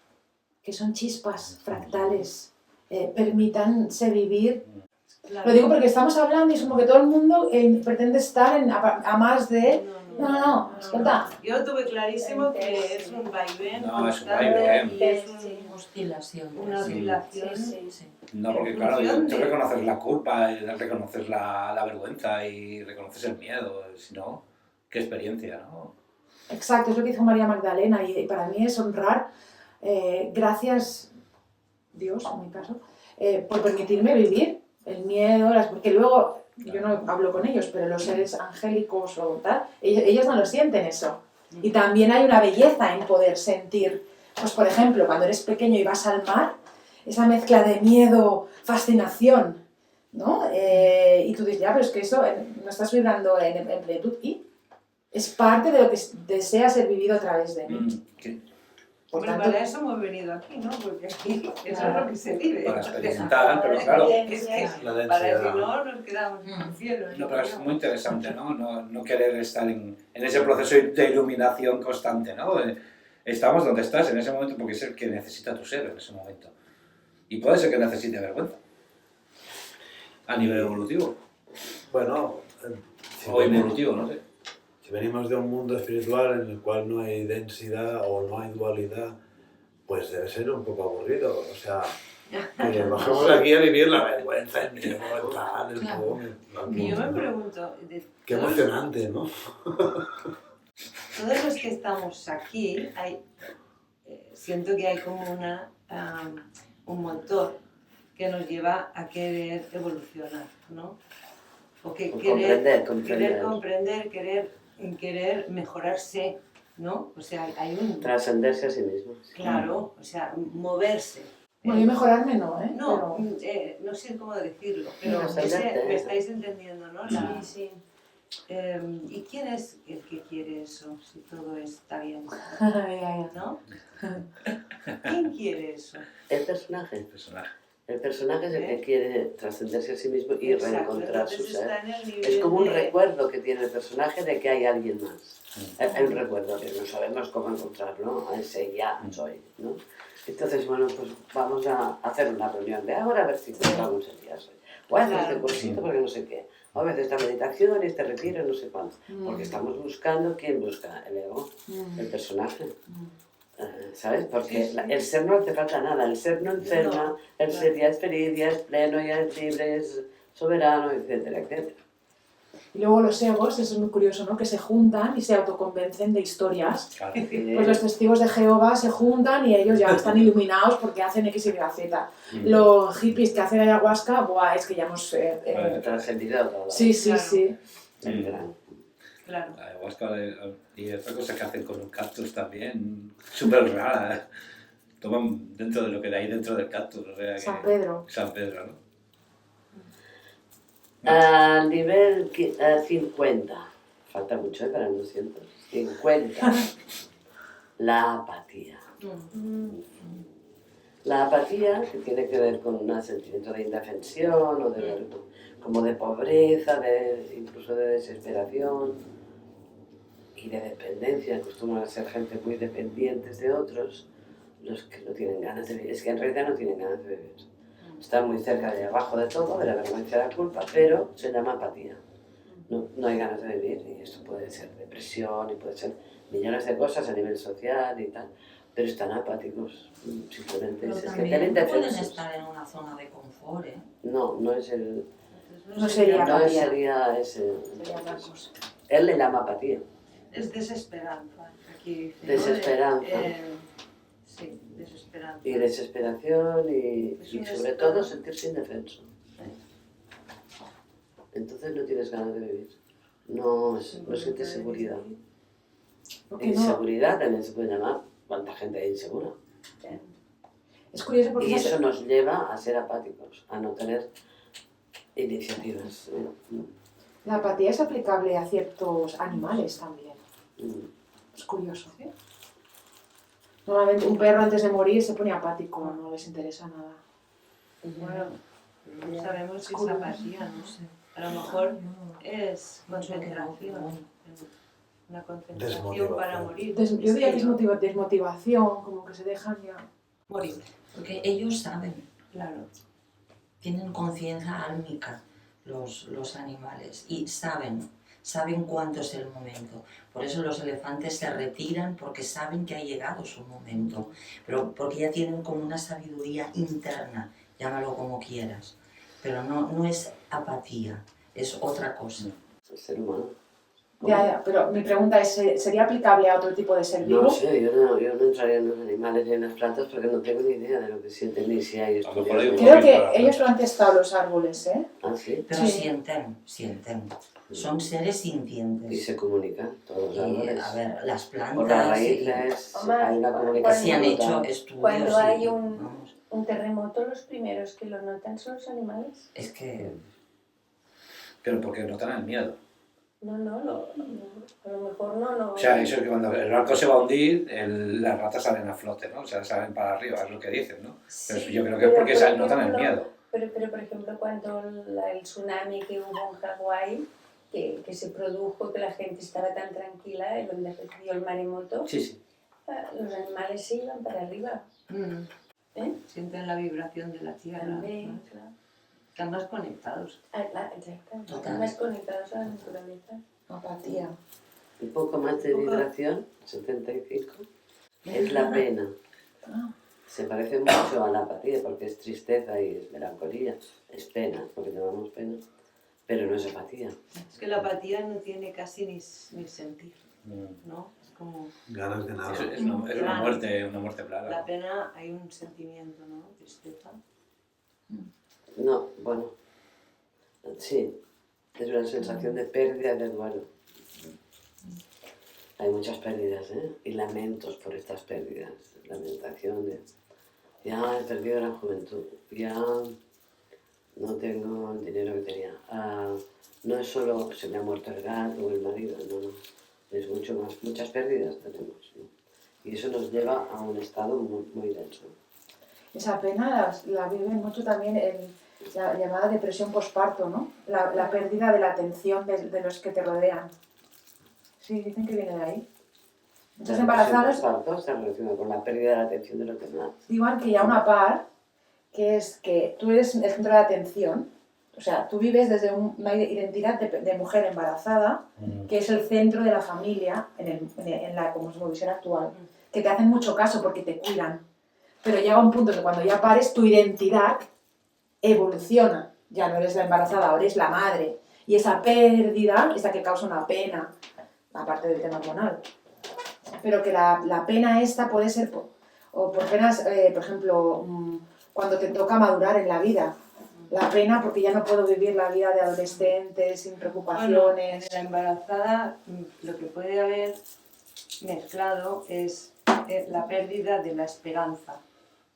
que son chispas fractales, permítanse vivir. claro. Lo digo porque estamos hablando y es como que todo el mundo pretende estar a más de... No, escolta. Yo tuve clarísimo que es un vaivén No, es un constante vaivén. y es Oscilación. una sí. oscilación. Sí, Sí. No, porque En claro, función tú de- reconoces la culpa, y reconoces la vergüenza y reconoces el miedo. Si no, qué experiencia, ¿no? Exacto, es lo que hizo María Magdalena y para mí es honrar, gracias Dios en mi caso, por permitirme vivir el miedo, porque luego yo no hablo con ellos, pero los seres angélicos o tal, ellos no lo sienten eso. Y también hay una belleza en poder sentir, pues por ejemplo, cuando eres pequeño y vas al mar, esa mezcla de miedo, fascinación, ¿no? Y tú dices, ya, pero es que eso no estás vibrando en plenitud y es parte de lo que desea ser vivido a través de mí. ¿Qué? Por Hombre, tanto, para eso hemos venido aquí, ¿no? Porque aquí eso es lo que se vive. Para experimentar, pero claro. Es que La para densidad. si no nos quedamos en el cielo. No, pero es muy interesante, ¿no? No querer estar en ese proceso de iluminación constante, ¿no? Estamos donde estás en ese momento porque es el que necesita tu ser en ese momento. Y puede ser que necesite vergüenza. A nivel evolutivo. Bueno, si O involutivo, no sé. Si venimos de un mundo espiritual en el cual no hay densidad o no hay dualidad, pues debe ser un poco aburrido. O sea, que bajamos aquí a vivir la vergüenza, el miedo, el tal, el Claro. pum, Y yo me pregunto, Qué emocionante, ¿no? todos los que estamos aquí, siento que hay como un motor que nos lleva a querer evolucionar, ¿no? O que querer comprender, querer mejorarse, ¿no? O sea, hay un... Trascenderse a sí mismo. Claro, o sea, moverse. bueno, yo mejorarme no, ¿eh? No, Pero- no sé cómo decirlo, pero Trascenderte. me estáis entendiendo, ¿no? sí, sí. ¿Y quién es el que quiere eso, si todo está bien? Ya, ya. ¿No? ¿Quién quiere eso? El personaje. Personaje. El personaje es el que ¿Eh? quiere trascenderse a sí mismo y Exacto, reencontrar su entonces ser. está en el nivel Es como un de- recuerdo que tiene el personaje de que hay alguien más. Mm. Hay un recuerdo que no sabemos cómo encontrarlo, a ese ya soy, ¿no? Entonces, bueno, pues vamos a hacer una reunión de ahora a ver si encontramos el ya soy. O a hacer este Claro. cursito porque no sé qué. O a veces esta meditación y este retiro, no sé cuánto. Porque estamos buscando, ¿quién busca? El ego, el personaje. ¿Sabes? Porque Sí, sí. el ser no hace falta nada, el ser no enferma, No, el claro. ser ya es feliz, ya es pleno, ya es libre, es soberano, etcétera, etcétera. Y luego los egos, eso es muy curioso, ¿no? Que se juntan y se autoconvencen de historias. Claro. Pues los testigos de Jehová se juntan y ellos ya están iluminados porque hacen X, Y, Z. Mm. Los hippies que hacen ayahuasca, buah, es que ya hemos... Vale. Trascendido todo. sí, sí, Claro. sí. El Mm. gran. Claro. La ayahuasca y otra cosa que hacen con un cactus también, súper rara. Toman dentro de lo que hay dentro del cactus. O sea que... San Pedro. San Pedro, ¿no? Al nivel 50, falta mucho para el 200, 50, la apatía. La apatía, que tiene que ver con un sentimiento de indefensión o como de pobreza, incluso de desesperación y de dependencia. Acostumbran a ser gente muy dependientes de otros, los que no tienen ganas de vivir. Es que en realidad no tienen ganas de vivir. Están muy cerca de abajo de todo, de la vergüenza y la culpa, pero se llama apatía. No hay ganas de vivir y esto puede ser depresión y puede ser millones de cosas a nivel social y tal, pero están apáticos, simplemente Pero es que también tienen pueden defensas. estar en una zona de confort, ¿eh? No es el... No sería No apatía. sería ese... Sería otra cosa. Él le llama apatía. Es desesperanza. Aquí dice, ¿no? Desesperanza. Sí, desesperanza. Y desesperación y Es un sobre estado- todo sentirse indefenso. Entonces no tienes ganas de vivir. No sientes seguridad. Porque no, Inseguridad también se puede llamar. ¿Cuánta gente hay insegura? es curioso porque Y esas- eso nos lleva a ser apáticos, a no tener iniciativas. la apatía es aplicable a ciertos animales también. Mm. Es curioso. Normalmente un perro antes de morir se pone apático, no les interesa nada. Bueno, no sabemos si es Curioso. apatía, ¿no? No sé. A lo mejor Yo es no sé qué concentración. no. Una concentración Desmotivación. para morir. Yo diría que es ¿no? desmotivación, como que se dejan ya. Morir, Porque ellos saben, claro. tienen conciencia álmica los animales y saben cuándo es el momento. Por eso los elefantes se retiran porque saben que ha llegado su momento, pero porque ya tienen como una sabiduría interna, llámalo como quieras. Pero no es apatía, es otra cosa. El ser humano. Ya, pero mi pregunta es, ¿sería aplicable a otro tipo de ser vivo? No sé, yo no entraría en los animales ni en las plantas porque no tengo ni idea de lo que sienten ni si hay A lo mejor hay estudios. un- Creo Para que ellos lo han testado los árboles, ¿eh? Ah, sí. Pero Sí. sienten. Son seres Y sintientes. se comunican todos los Y, árboles. a ver, las Por las plantas raíces Hombre, hay una cuando- comunicación. se han hecho brutal. estudios. Cuando y, hay vamos, un terremoto, los primeros que lo notan son los animales. es que Pero porque notan el miedo. No, a lo mejor no. O sea, eso es que cuando el barco se va a hundir, las ratas salen a flote, ¿no? O sea, salen para arriba, es lo que dicen, ¿no? Pero Sí, yo creo que es pero, porque por notan el ejemplo, miedo. Pero por ejemplo, cuando el tsunami que hubo en Hawái, que se produjo, que la gente estaba tan tranquila, y donde recibió el maremoto, Sí, sí. los animales se iban para arriba. ¿Eh? Sienten la vibración de la tierra. También, ¿no? claro. Están más conectados. Exacto. Total. Están más conectados a la naturaleza. Apatía. Un poco más de vibración, 75, es la pena. Ah. Se parece mucho a la apatía porque es tristeza y es melancolía. Es pena, porque llamamos pena, pero no es apatía. Es que la apatía no tiene casi ni sentir, Mm. ¿no? Es como Ganas de nada. Es una muerte la clara. pena, hay un sentimiento, ¿no? Tristeza. No, bueno, sí, es una sensación de pérdida y de duelo. Hay muchas pérdidas, ¿eh? Y lamentos por estas pérdidas. Lamentación de, ya he perdido la juventud, ya no tengo el dinero que tenía. No es solo se me ha muerto el gato o el marido, no. Es mucho más, muchas pérdidas tenemos, ¿no? Y eso nos lleva a un estado muy, muy denso. Esa pena la vive mucho también la llamada depresión posparto, ¿no? La pérdida de la atención de los que te rodean. Sí, dicen que viene de ahí. Muchas embarazadas Parto se relaciona con la pérdida de la atención de los demás. digan que ya una par, que es que tú eres el centro de atención, o sea, tú vives desde una identidad de mujer embarazada, que es el centro de la familia en la cosmovisión actual, que te hacen mucho caso porque te cuidan. Pero llega un punto que cuando ya pares, tu identidad evoluciona. Ya no eres la embarazada, ahora eres la madre. Y esa pérdida es la que causa una pena, aparte del tema hormonal. Pero que la pena esta puede ser por penas, por ejemplo, cuando te toca madurar en la vida. La pena porque ya no puedo vivir la vida de adolescente sin preocupaciones. En la embarazada lo que puede haber mezclado es la pérdida de la esperanza.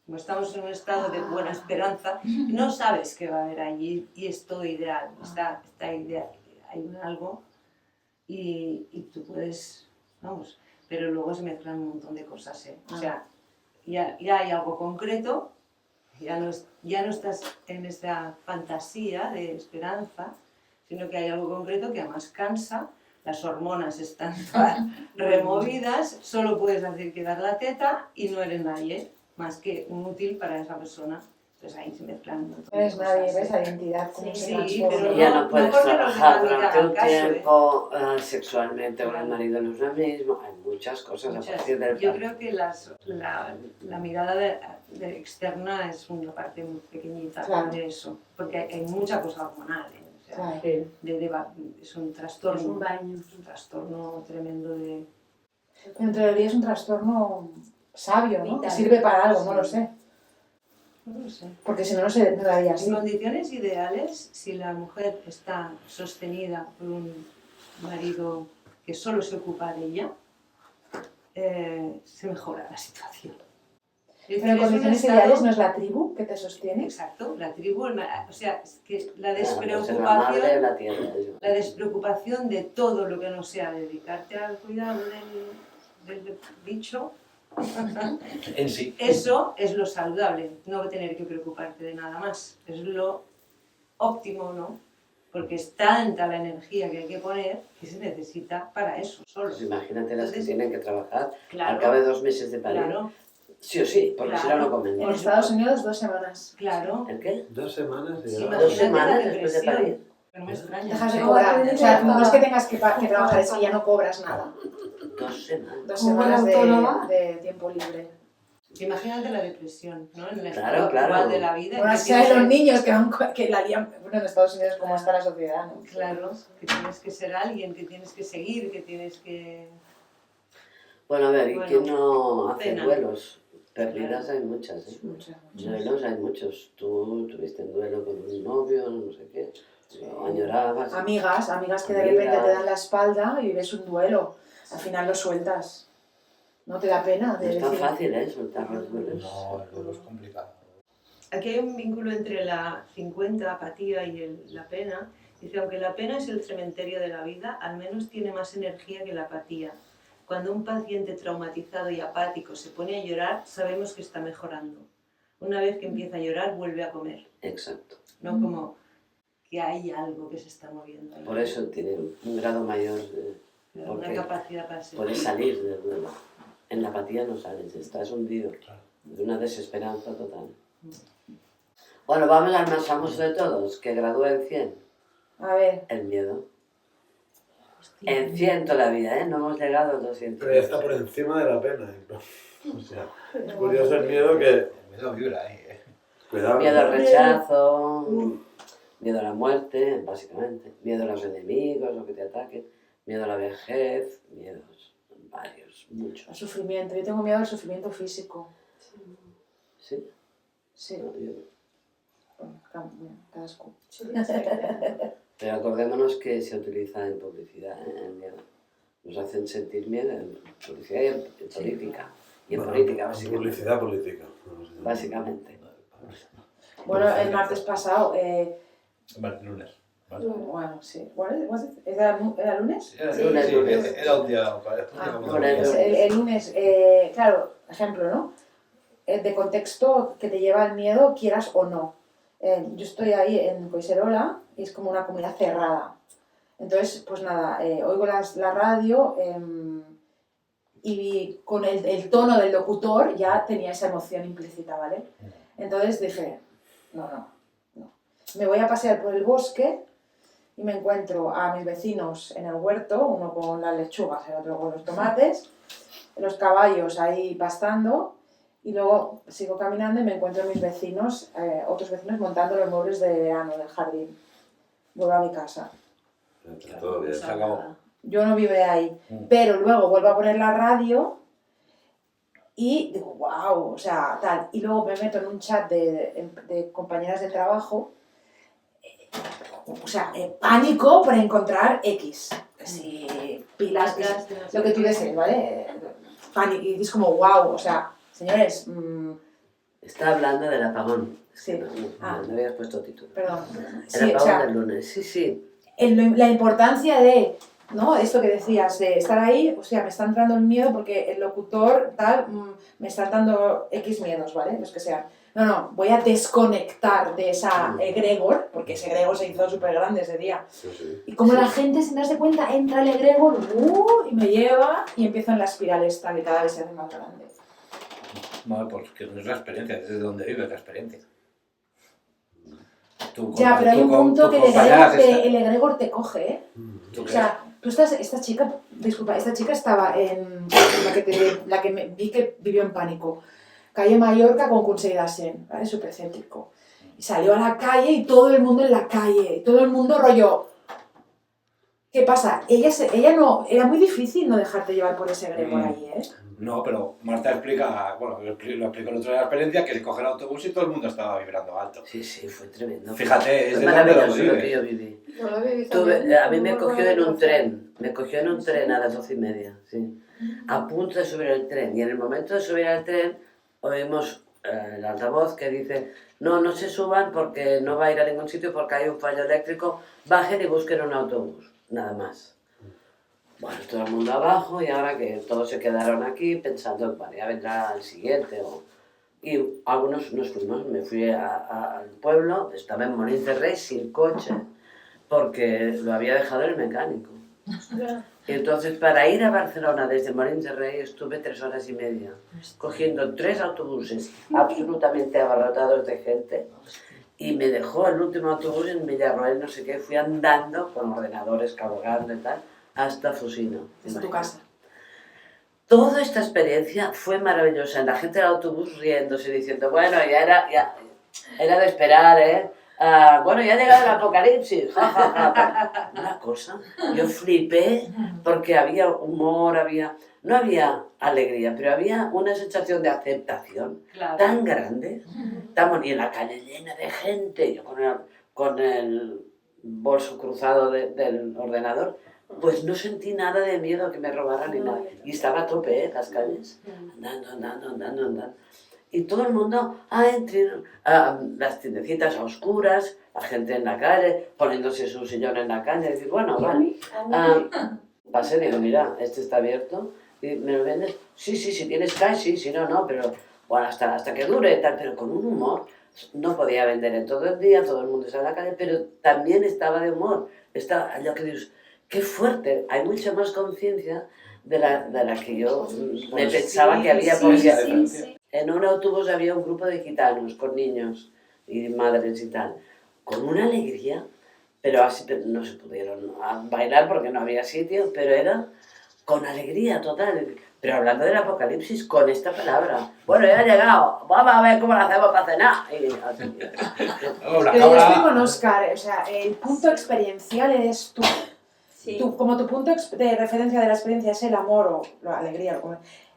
Como estamos en un estado de buena esperanza, no sabes qué va a haber allí y es todo ideal, está ideal, hay algo y tú puedes, vamos, pero luego se mezclan un montón de cosas, ¿eh? O sea, ya hay algo concreto, ya no estás en esta fantasía de esperanza, sino que hay algo concreto que además cansa, las hormonas están todas removidas, solo puedes hacer que dar la teta y no eres nadie, más que un útil para esa persona. Entonces ahí se mezclan un montón No de eres cosas, nadie, ¿eh? ves la identidad como Sí, se sí, transforma. pero Ya no puedes porque los trabajar demás durante un hagan caso, ¿eh? tiempo, sexualmente con el marido no es lo mismo, hay muchas cosas a Muchas. partir del Yo parto. creo que la mirada de externa es una parte muy pequeñita Claro. de eso, porque hay mucha cosa hormonal, ¿eh? O sea, Claro. es un trastorno, Es un baño. es un trastorno tremendo de... En teoría es un trastorno sabio, ¿no? Vital. Que sirve para algo, no lo sé. No lo sé. Porque si no, no se daría así. En condiciones ideales, si la mujer está sostenida por un marido que solo se ocupa de ella, se mejora la situación. Es Pero en decir, es un condiciones estado- ideales no es la tribu que te sostiene. Exacto, la tribu, o sea, es que la Claro, pues es la madre de despreocupación, la tierra. eso. la despreocupación de todo lo que no sea dedicarte al cuidado del bicho, En sí. eso es lo saludable, no tener que preocuparte de nada más. Es lo óptimo, ¿no? Porque es tanta la energía que hay que poner que se necesita para eso solo. Pues imagínate las que Entonces, tienen que trabajar al Claro, cabo de 2 meses de parir. claro, Sí o sí, porque si no, Claro. no comen. En Estados Unidos 2 semanas. claro. ¿El qué? 2 semanas y Sí, ya. imagínate 2 semanas la después de depresión. parir. No me extraña. Dejas de No, cobrar. no, O sea, no, no es que tengas que trabajar, es que ya no cobras nada. 2 semanas. 2 Como semanas la autónoma. de tiempo libre. Imagínate la depresión, ¿no? En el Claro, estado claro. actual de la vida. Bueno, que así hay tienes los niños que la lían. Bueno, en Estados Unidos, como está la sociedad, ¿no? Claro, que tienes que ser alguien, que tienes que seguir, que tienes que... Bueno, a ver, ¿y Bueno, quién no hace pena. duelos? Pérdidas hay muchas, ¿eh? Muchas. Duelos hay muchos. Tú tuviste un duelo con un novio, no sé qué. O añorabas. Amigas que de repente te dan la espalda y ves un duelo. Al final lo sueltas. ¿No te da pena? No De es tan decir, fácil, ¿eh? Soltar los duelos. No, el duelo es complicado. Aquí hay un vínculo entre la 50, apatía y la pena. Dice, aunque la pena es el cementerio de la vida, al menos tiene más energía que la apatía. Cuando un paciente traumatizado y apático se pone a llorar, sabemos que está mejorando. Una vez que empieza a llorar, vuelve a comer. Exacto. No como que hay algo que se está moviendo ahí. Por eso tiene un grado mayor. Una porque capacidad para ser. puedes salir del duelo. En la apatía no sales, estás hundido. De una desesperanza total. Bueno, vamos al más famoso de todos, que gradúa en 100. a ver, El miedo. En 100 todavía, ¿eh? No hemos llegado a 200. Pero ya está por encima de la pena. O sea, es curioso el miedo que... El miedo vibra ahí, Cuidado. Miedo al rechazo, miedo a la muerte, básicamente. Miedo a los enemigos o que te ataquen. Miedo a la vejez, miedos varios, el muchos. sufrimiento. Yo tengo miedo al sufrimiento físico. ¿Sí? Sí. No, yo- Bueno, qué asco. Pero acordémonos que se utiliza en publicidad, ¿eh? El miedo. Nos hacen sentir miedo en publicidad y en política. Y en Bueno, política, básicamente. Publicidad política. Básicamente. Bueno, el martes pasado, Martes, lunes. ¿vale? bueno, sí. ¿Era lunes? Era, Sí, lunes, lunes. Era un día... Ah, lunes, pues lunes. el lunes, claro, ejemplo, ¿no? de contexto que te lleva al miedo, quieras o no. Yo estoy ahí en Collserola y es como una comunidad cerrada. Entonces, pues nada, oigo la radio y con el tono del locutor ya tenía esa emoción implícita, ¿vale? Entonces dije, no. Me voy a pasear por el bosque y me encuentro a mis vecinos en el huerto, uno con las lechugas, el otro con los tomates, los caballos ahí pastando, y luego sigo caminando y me encuentro a mis vecinos, otros vecinos montando los muebles de verano del jardín. Vuelvo a mi casa. Todo bien. Se acabó. Yo no viviré ahí, pero luego vuelvo a poner la radio y digo, wow, o sea, tal. Y luego me meto en un chat de compañeras de trabajo, o sea, pánico por encontrar X. Sí, pilas, lo que tú desees, ¿vale? Pánico, y es como, wow, o sea, señores, Está hablando del apagón. Sí. No habías puesto título. perdón. El Sí, o apagón sea, del lunes, sí. la importancia de, ¿no? Esto que decías, de estar ahí, o sea, me está entrando el miedo porque el locutor, tal, me está dando X miedos, ¿vale? Los que sean. No, voy a desconectar de esa egregor, porque ese egregor se hizo súper grande ese día. Sí. Y como la gente, sin darse cuenta, entra el egregor, y me lleva, y empiezo en la espiral esta, que cada vez se hace más grande. Bueno, pues que no es la experiencia, es de donde vive la experiencia. Ya, pero hay un punto que el egregor te coge, ¿eh? ¿Tú O crees? sea, esta chica estaba en la que vi que vivió en pánico. Calle Mallorca con Consell d'Assent, ¿vale? Súper céntrico. Y salió a la calle y todo el mundo en la calle, y todo el mundo rollo. ¿Qué pasa? Ella no, era muy difícil no dejarte llevar por ese egregor ahí, ¿eh? No, pero Marta explica, bueno, lo explicó el otro día la experiencia, que se coge el autobús y todo el mundo estaba vibrando alto. Sí, fue tremendo. Fíjate, es Fue de donde lo maravilloso lo que vive. yo viví. Yo lo viví también. A mí me Muy cogió en un buena tren, a las 12:30, sí. A punto de subir al tren, y en el momento de subir al tren oímos el altavoz que dice: no se suban porque no va a ir a ningún sitio porque hay un fallo eléctrico, bajen y busquen un autobús, nada más. Bueno, todo el mundo abajo, y ahora que todos se quedaron aquí pensando, vale, ya vendrá el siguiente. Y algunos nos fuimos, me fui al pueblo, estaba en Molins de Rey sin coche, porque lo había dejado el mecánico. Y entonces para ir a Barcelona desde Molins de Rey estuve 3 horas y media, cogiendo 3 autobuses absolutamente abarrotados de gente, y me dejó el último autobús en Villarroel, no sé qué, fui andando con ordenadores cargando y tal, hasta Fusino. Desde tu casa. Toda esta experiencia fue maravillosa. La gente del autobús riéndose, diciendo, bueno, ya era de esperar, ¿eh? Bueno, ya ha llegado el apocalipsis. Una cosa, yo flipé porque había humor, no había alegría, pero había una sensación de aceptación tan grande. Estamos y en la calle llena de gente, yo con el bolso cruzado del ordenador. Pues no sentí nada de miedo a que me robaran ni nada. Y estaba a tope, ¿eh? Las calles. Andando. Y todo el mundo, las tiendecitas a oscuras, la gente en la calle, poniéndose su sillón en la calle. Decir, bueno, vale. Pasé, digo, mira, este está abierto. Y ¿me lo vendes? Sí, si tienes cash, sí, si no, pero bueno, hasta que dure, tal, pero con un humor. No podía vender en todo el día, todo el mundo estaba en la calle, pero también estaba de humor. Estaba, lo que dices, qué fuerte, hay mucha más conciencia de la que yo me pensaba que había. Sí. En un autobús había un grupo de gitanos con niños y madres y tal, con una alegría, pero así no se pudieron bailar porque no había sitio, pero era con alegría total. Pero hablando del apocalipsis con esta palabra. Bueno, ya ha llegado, vamos a ver cómo lo hacemos para cenar. Pero yo estoy con Óscar, o sea, el punto experiencial eres tú. Sí. Como tu punto de referencia de la experiencia es el amor o la alegría.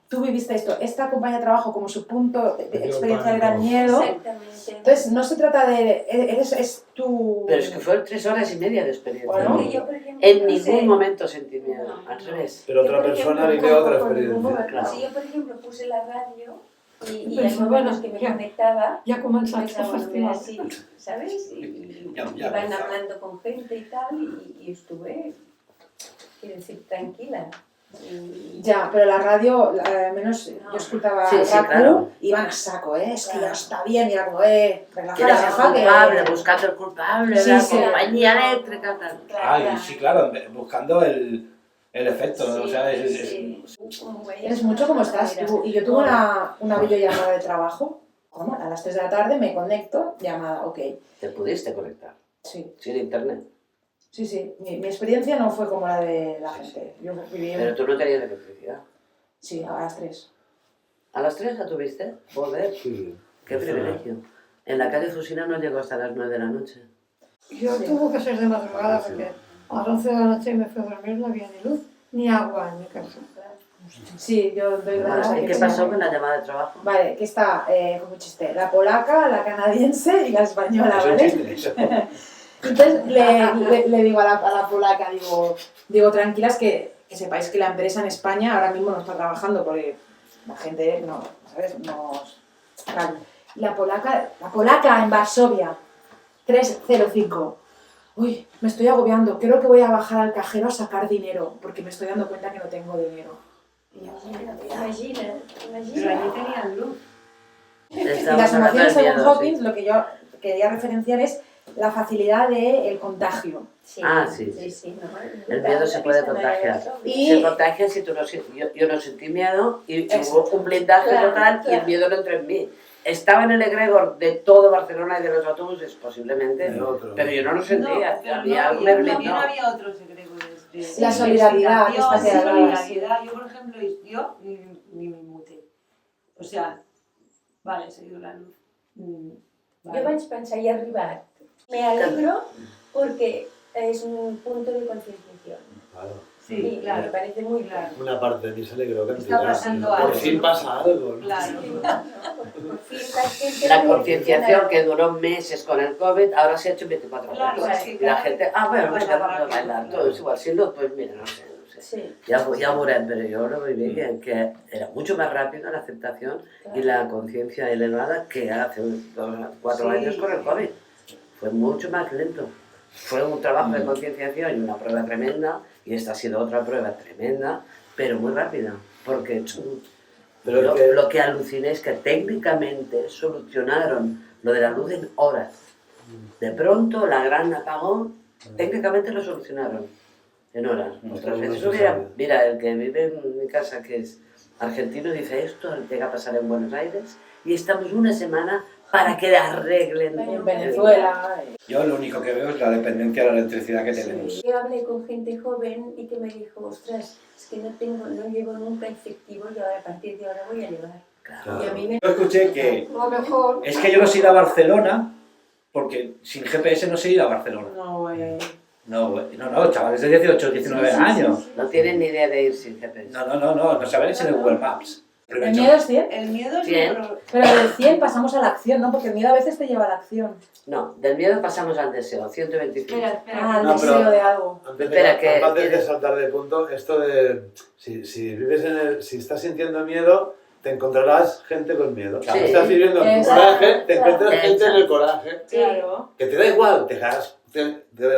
Tú viviste esta compañía de trabajo como su punto de experiencia era el miedo. Exactamente. Entonces no se trata de... es tu... Pero es que fueron 3 horas y media de experiencia. Bueno, Porque yo, por ejemplo, En no ningún sé, momento sentí miedo, al revés. Pero Yo, otra por persona ejemplo, vive otra experiencia. Claro. Si yo, por ejemplo, puse la radio y Pues, hay momentos que me bueno, conectaba, Ya començat pensaba, el bueno, mira, festival. sí, ¿sabes? Y Ya iban empezaba. hablando con gente y tal, y estuve, quiero decir, tranquila. Ya, pero la radio, al menos yo escuchaba Sí, sí, RACU, claro. iban a saco, es que ya Claro. está bien, y era como, ¿Quién relajada, es el jefa, culpable? que... Buscando el culpable, Sí, la sí. compañía eléctrica, tal. Ay, sí, claro, buscando el efecto, ¿no? O sea, Es mucho como estás tú. Y yo tuve una videollamada de trabajo, ¿cómo? A las 3 de la tarde me conecto, llamada, ok. Te pudiste conectar, Sí, sin internet. sí. Mi experiencia no fue como la de la gente. Yo viví, Pero tú no tenías electricidad. sí, a las 3. ¿A las 3 la tuviste? Joder, Sí. qué privilegio. En la calle Fusina no llegó hasta las 9 de la noche. Yo tuvo que ser de madrugada porque a las 11 de la noche me fui a dormir, no había ni luz ni agua en mi casa. Sí, yo doy gracias a ¿Y que qué sí. pasó con la llamada de trabajo? Vale, que está como chiste, la polaca, la canadiense y la española, es un ¿vale? chiste eso. Entonces le digo a la polaca, digo tranquilas que sepáis que la empresa en España ahora mismo no está trabajando porque la gente no, ¿sabes? Vale. La polaca en Varsovia, 305. Uy, me estoy agobiando, creo que voy a bajar al cajero a sacar dinero porque me estoy dando cuenta que no tengo dinero. Y yo, Imagina. Pero allí tenían luz. Y Estábamos las hablando emociones, del según miedo, Hawkins, sí. lo que yo quería referenciar es la facilidad del contagio. Sí, Ah, sí. ¿no? El miedo se puede contagiar. Y- Se contagia si tú no yo no sentí miedo y Eso. hubo un blindaje Claro, total y el claro. miedo no entró en mí. Estaba en el egregor de todo Barcelona y de los autobuses, posiblemente, De otro. pero yo no lo sentía. pero había algo no, me también blindó. había otros egregores de La solidaridad, que investigación, está que hablabas. solidaridad. Yo, por ejemplo, yo ni me muté. O sea, vale, se dio la luz. Jo vaig pensar, he arribat. Me alegro porque es un punto de concienciación. Claro. Sí, Y claro. me parece muy Claro. Una parte de mí se alegró Está cantidad. pasando Por algo, fin ¿no? pasa algo, ¿no? Claro. Por fin la gente La lo concienciación reacciona. que duró meses con el COVID, ahora se ha hecho en 24 horas. Claro, es que Y la cada gente, vez bueno, más venga, vamos a rápido. bailar, todo es igual. Si no, pues mira, no sé. Sí, Ya veré, pero yo lo viví que era mucho más rápido la aceptación y la conciencia elevada que hace 4 Sí. años con el COVID. Fue mucho más lento. Fue un trabajo de concienciación y una prueba tremenda, y esta ha sido otra prueba tremenda, pero muy rápida, porque Pero yo que- lo que aluciné es que técnicamente solucionaron lo de la luz en horas. De pronto, la gran apagón, técnicamente lo solucionaron en horas. Ostras, no eso se mira, sabe. mira, el que vive en mi casa, que es argentino, dice esto llega a pasar en Buenos Aires y estamos una semana para que arreglen. En Venezuela. Yo lo único que veo es la dependencia de la electricidad que tenemos. Yo hablé con gente joven y que me dijo, ostras, es que no llevo nunca efectivo y ahora a partir de ahora voy a llevar. Claro. Y a mí me... Yo escuché que A lo mejor es que yo no sé ir a Barcelona porque sin GPS no sé ir a Barcelona. No, chavales de 18, 19 años. No tienen ni idea de ir sin GPS. No saben ese de Google Maps. El miedo es 100, El miedo es Bien. un pero del 100 pasamos a la acción, ¿no? Porque el miedo a veces te lleva a la acción. No, del miedo pasamos al deseo, 125. Espera. Ah, el No, deseo pero- de algo. Antes Espera, que- de saltar de punto, esto de si vives si estás sintiendo miedo, te encontrarás gente con miedo. Sí. Si estás viviendo en tu Exacto. coraje, te encuentras gente en Exacto. el coraje. Claro. Que te da igual, te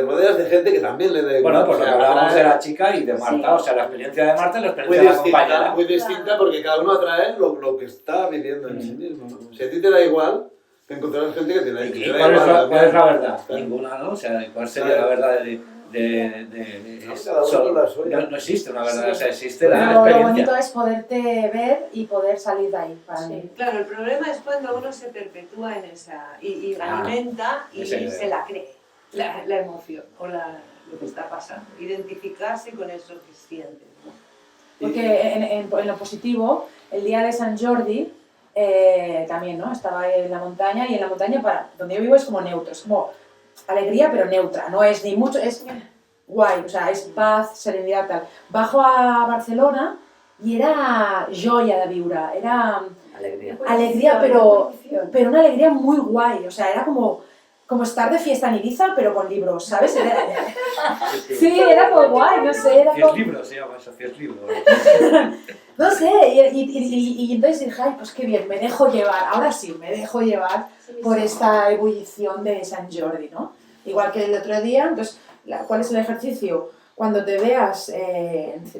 rodeas de gente que también le da igual. Bueno, pues lo O que sea, hablábamos de atrae- la chica y de Marta, o sea, la experiencia de Marta y la muy experiencia de la compañera. muy distinta porque cada uno atrae lo que está viviendo en sí mismo. ¿no? Si a ti te da igual, te encontrarás gente que te da ¿Y igual. cuál es la verdad? Claro. Ninguna, ¿no? O sea, ¿cuál sería la verdad No, cada uno con la suya. no existe una verdad, Sí. o sea, existe la Pero lo experiencia. bonito es poderte ver y poder salir de ahí. Para mí. Claro, el problema es cuando uno se perpetúa en esa y la alimenta y ese- se la cree, la emoción o lo que está pasando. Identificarse con eso que sientes. ¿no? Porque en lo positivo, el día de San Jordi, también, ¿no? Estaba ahí en la montaña y en la montaña, donde yo vivo, es como neutro, es como alegría pero neutra, no es ni mucho, es guay, o sea, es paz, serenidad, tal. Bajo a Barcelona y era joia de viure, era Alegría. alegría, pero una alegría muy guay, o sea, era como estar de fiesta en Ibiza, pero con libros, ¿sabes? Sí, era como guay, no sé, era 10 como... libros, se llama eso, 10 libros. No sé, y entonces dije, ay, pues qué bien, me dejo llevar, ahora sí, me dejo llevar por esta ebullición de San Jordi, ¿no? Igual que el otro día, entonces, ¿cuál es el ejercicio? cuando te veas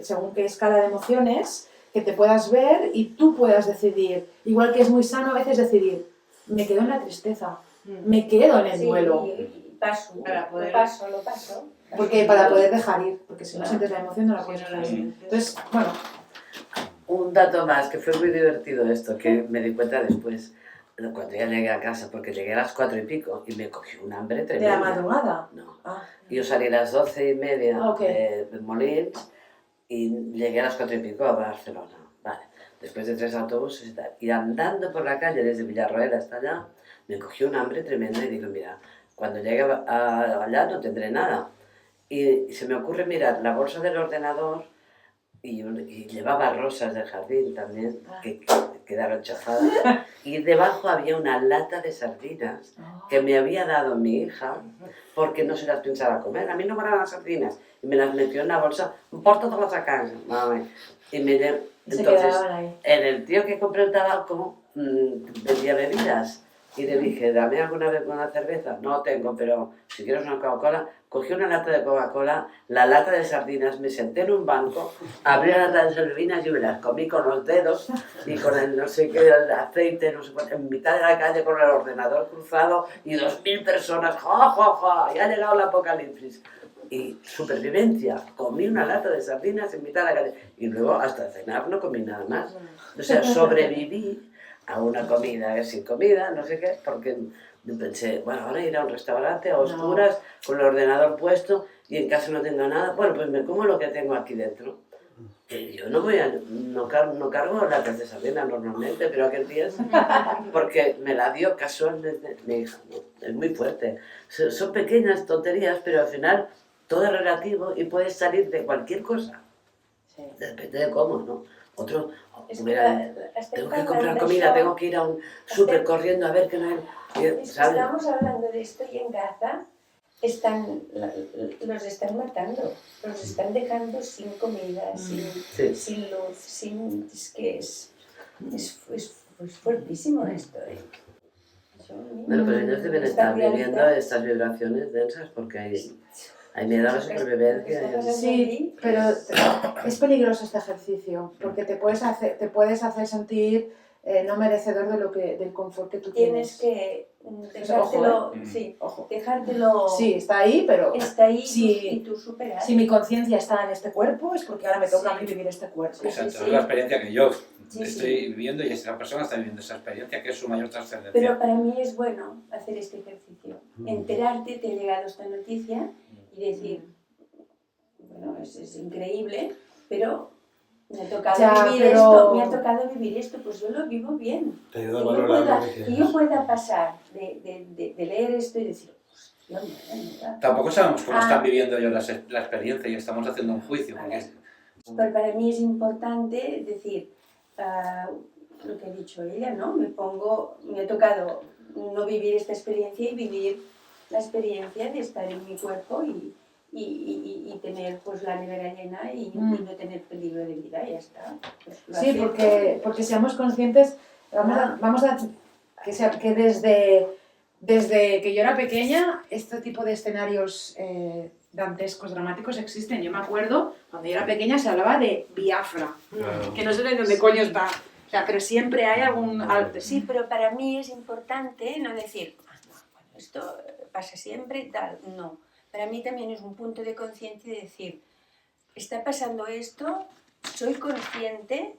según qué escala de emociones, que te puedas ver y tú puedas decidir, igual que es muy sano a veces decidir, me quedo en la tristeza, me quedo en el duelo, Sí, paso, Para poder- lo paso. porque para poder dejar ir, porque si no sientes la emoción no la puedes dejar ir. Entonces, bueno, Un dato más, que fue muy divertido esto, que me di cuenta después, cuando ya llegué a casa, porque llegué a las 4 y pico y me cogió un hambre de tremenda. la madrugada. No. Ah, Yo salí a las 12:30 Ah, ok. de Molins y llegué a las 4 y pico a Barcelona. Vale. Después de 3 autobuses y tal. Y andando por la calle desde Villarroel hasta allá, me cogió un hambre tremenda y digo, mira, cuando llegue allá no tendré nada. Y se me ocurre mirar la bolsa del ordenador y llevaba rosas del jardín también, que quedaron chafadas. Y debajo había una lata de sardinas que me había dado mi hija porque no se las pensaba comer. A mí no me daban las sardinas. Y me las metió en la bolsa, por todas a casa, mami. Y me se entonces, quedaban ahí. en el tío que compré el tabaco vendía bebidas. Y le dije, dame alguna vez una cerveza. No tengo, pero si quieres una Coca-Cola. Cogí una lata de Coca-Cola, la lata de sardinas, me senté en un banco, abrí la lata de sardinas y me las comí con los dedos y con el no sé qué, el aceite, no sé cuánto, en mitad de la calle con el ordenador cruzado y 2000 personas, ¡ja, ja, ja! Y ha llegado el apocalipsis. Y supervivencia, comí una lata de sardinas en mitad de la calle y luego hasta cenar no comí nada más. O sea, sobreviví a una comida sin comida, no sé qué, porque pensé, bueno, ahora ir a un restaurante a oscuras, con el ordenador puesto y en casa no tengo nada, bueno, pues me como lo que tengo aquí dentro. Que yo no voy a, no cargo latas de sardinas normalmente, pero aquel día sí, porque me la dio casualmente mi hija, ¿no? Es muy fuerte. Son pequeñas tonterías, pero al final todo es relativo y puedes salir de cualquier cosa. Sí. Depende de cómo, ¿no? Otro, Es que mira, tengo que comprar comida, tengo que ir a un súper corriendo a ver que no hay... Es que ¿sabes? estamos hablando de esto y en Gaza los están matando, los están dejando sin comida, Sí. sin luz, es que es fuertísimo esto. Bueno, pero ellos deben estar viviendo estas vibraciones densas porque hay miedo a la supervivencia. Sí, pero es peligroso este ejercicio porque te puedes hacer sentir no merecedor del confort que tú Tienes tienes. que dejártelo, Ojo, sí, Ojo. dejártelo, Sí, está ahí, pero está ahí Sí. y tú superas. si mi conciencia está en este cuerpo es porque ahora me toca a mí vivir este cuerpo. Exacto, sí. es la experiencia que yo Sí, estoy viviendo y esa persona está viviendo esa experiencia que es su mayor trascendencia. Pero para mí es bueno hacer este ejercicio, enterarte, te ha llegado esta noticia y decir, bueno, es increíble, pero me ha tocado vivir esto, pues yo lo vivo bien. Te ayuda a valorar lo que Que tienes. yo pueda pasar de leer esto y decir, hostia, mira. Tampoco sabemos cómo están viviendo ellos la experiencia y estamos haciendo un juicio. Porque Pero para mí es importante decir lo que ha dicho ella, ¿no? Me ha tocado no vivir esta experiencia y vivir la experiencia de estar en mi cuerpo y tener pues la nevera llena y no tener peligro de vida, y ya está. Pues, lo Sí, acepto. porque seamos conscientes, vamos a que desde que yo era pequeña, este tipo de escenarios dantescos, dramáticos existen. Yo me acuerdo, cuando yo era pequeña se hablaba de Biafra, Claro. que no sé de dónde coño está. O sea, pero siempre hay algún... Sí, pero para mí es importante no decir, bueno, esto pasa siempre y tal, no. Para mí también es un punto de conciencia de decir, está pasando esto, soy consciente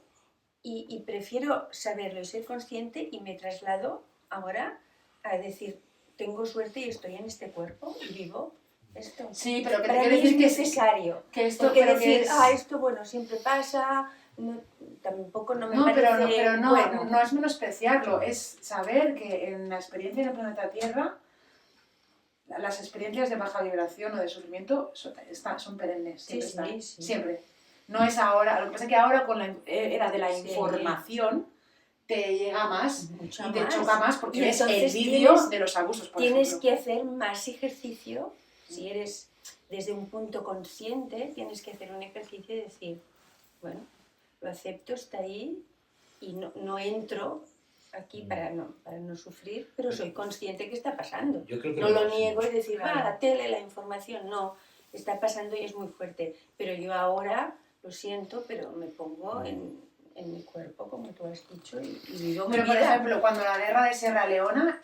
y prefiero saberlo y ser consciente y me traslado ahora a decir, tengo suerte y estoy en este cuerpo y vivo esto. Sí, pero que Para te mí quiero decir es necesario. que esto... Porque pero decir, que es... esto bueno, siempre pasa, tampoco no me No, parece pero no, bueno. no es menospreciarlo, es saber que en la experiencia del planeta Tierra las experiencias de baja vibración o de sufrimiento son perennes, siempre Sí, están, sí. siempre. No es ahora, lo que pasa es que ahora con la era de la Sí. información te llega más Mucho y te más. choca más porque Y ves el entonces vídeo de los abusos, por Tienes ejemplo. que hacer más ejercicio, si eres desde un punto consciente, tienes que hacer un ejercicio y decir, bueno, lo acepto, está ahí y no entro aquí para no sufrir, pero soy consciente que está pasando. yo creo que No lo niego y decir, Claro. la tele, la información, no. está pasando y es muy fuerte. Pero yo ahora lo siento, pero me pongo en mi cuerpo, como tú has dicho, y vivo mi Pero, por vida. ejemplo, cuando la guerra de Sierra Leona,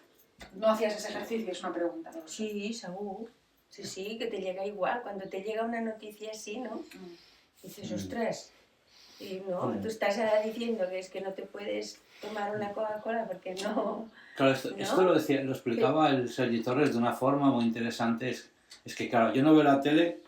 ¿no hacías ese ejercicio? Es una pregunta, ¿no? Sí, Saúl. Sí, que te llega igual. Cuando te llega una noticia así, ¿no? Dices, ostras. Y no, tú estás ahora diciendo que es que no te puedes tomar una Coca-Cola porque no... Claro, esto lo explicaba el Sergi Torres de una forma muy interesante. Es que, claro, yo no veo la tele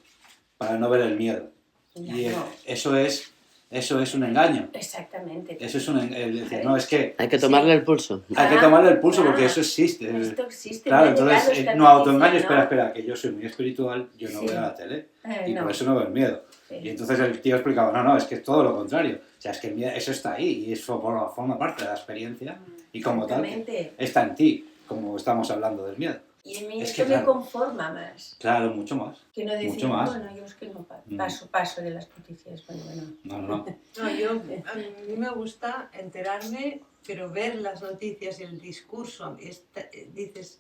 para no ver el miedo. Y No. eso es un engaño. Exactamente. Eso es decir, no, es que Hay que tomarle el pulso. hay que tomarle el pulso porque eso existe. Esto existe. Claro, me ha llegado entonces, esta no autoengaño, noticia, ¿no? espera, que yo soy muy espiritual, yo no Sí. veo la tele y No. por eso no veo el miedo. Sí. Y entonces el tío explicaba, no, es que es todo lo contrario. O sea, es que el miedo, eso está ahí y eso forma parte de la experiencia y como tal Exactamente. está en ti, como estamos hablando del miedo. Y en mí Es esto que, me claro. conforma más. Claro, mucho más. Que no decir, Mucho más. bueno, yo es que no paso de las noticias. Bueno. No. No, a mí me gusta enterarme, pero ver las noticias y el discurso, dices,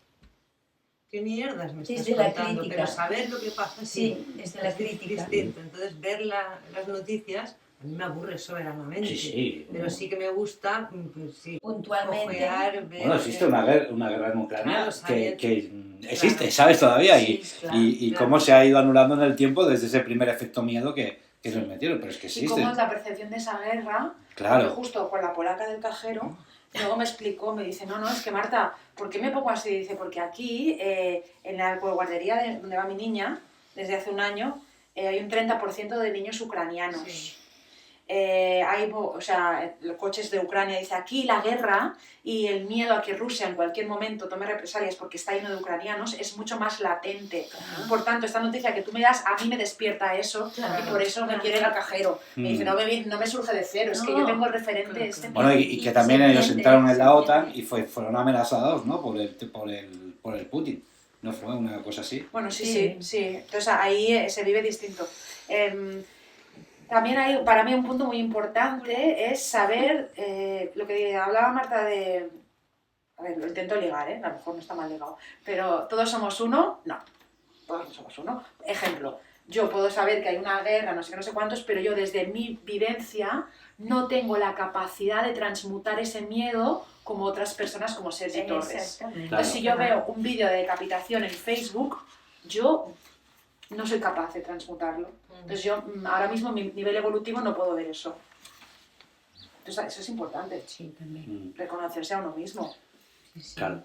¿qué mierdas me estás Desde la contando? crítica. Pero saber lo que pasa Sí, desde la es crítica. distinto. Entonces, ver las noticias a mí me aburre soberanamente. Sí. Pero sí que me gusta, pues, sí, Puntualmente. ojear, ver... Bueno, existe una guerra en Ucrania Claro, saber- que existe, ¿sabes? Todavía. Sí, claro, y claro. cómo se ha ido anulando en el tiempo desde ese primer efecto miedo que nos metieron. Pero es que Y existe. cómo es la percepción de esa guerra. Claro. Porque justo con la polaca del cajero, luego me explicó, me dice, no, es que Marta, ¿por qué me pongo así? Dice, porque aquí, en la guardería donde va mi niña, desde hace un año, hay un 30% de niños ucranianos. Sí. Hay coches de Ucrania, dice, aquí la guerra y el miedo a que Rusia en cualquier momento tome represalias porque está lleno de ucranianos es mucho más latente. Por tanto, esta noticia que tú me das, a mí me despierta eso y por eso me quiere ir al cajero. Me dice, no me surge de cero, es que yo tengo el referente Claro, este Bueno, miedo. y que también se ellos entiende, entraron en se la OTAN entiende. y fueron amenazados, ¿no? por el Putin. ¿No fue una cosa así? Bueno, sí. Sí. Entonces ahí se vive distinto. También hay, para mí, un punto muy importante es saber lo que hablaba Marta de... A ver, lo intento ligar, a lo mejor no está mal ligado. Pero ¿todos somos uno? No, todos no somos uno. Ejemplo, yo puedo saber que hay una guerra, no sé qué, no sé cuántos, pero yo desde mi vivencia no tengo la capacidad de transmutar ese miedo como otras personas como Sergi Torres. Exactamente. Entonces, si yo veo un vídeo de decapitación en Facebook, yo no soy capaz de transmutarlo. Entonces yo ahora mismo en mi nivel evolutivo no puedo ver eso. Entonces eso es importante, Sí, también. reconocerse a uno mismo. Sí, sí. Claro.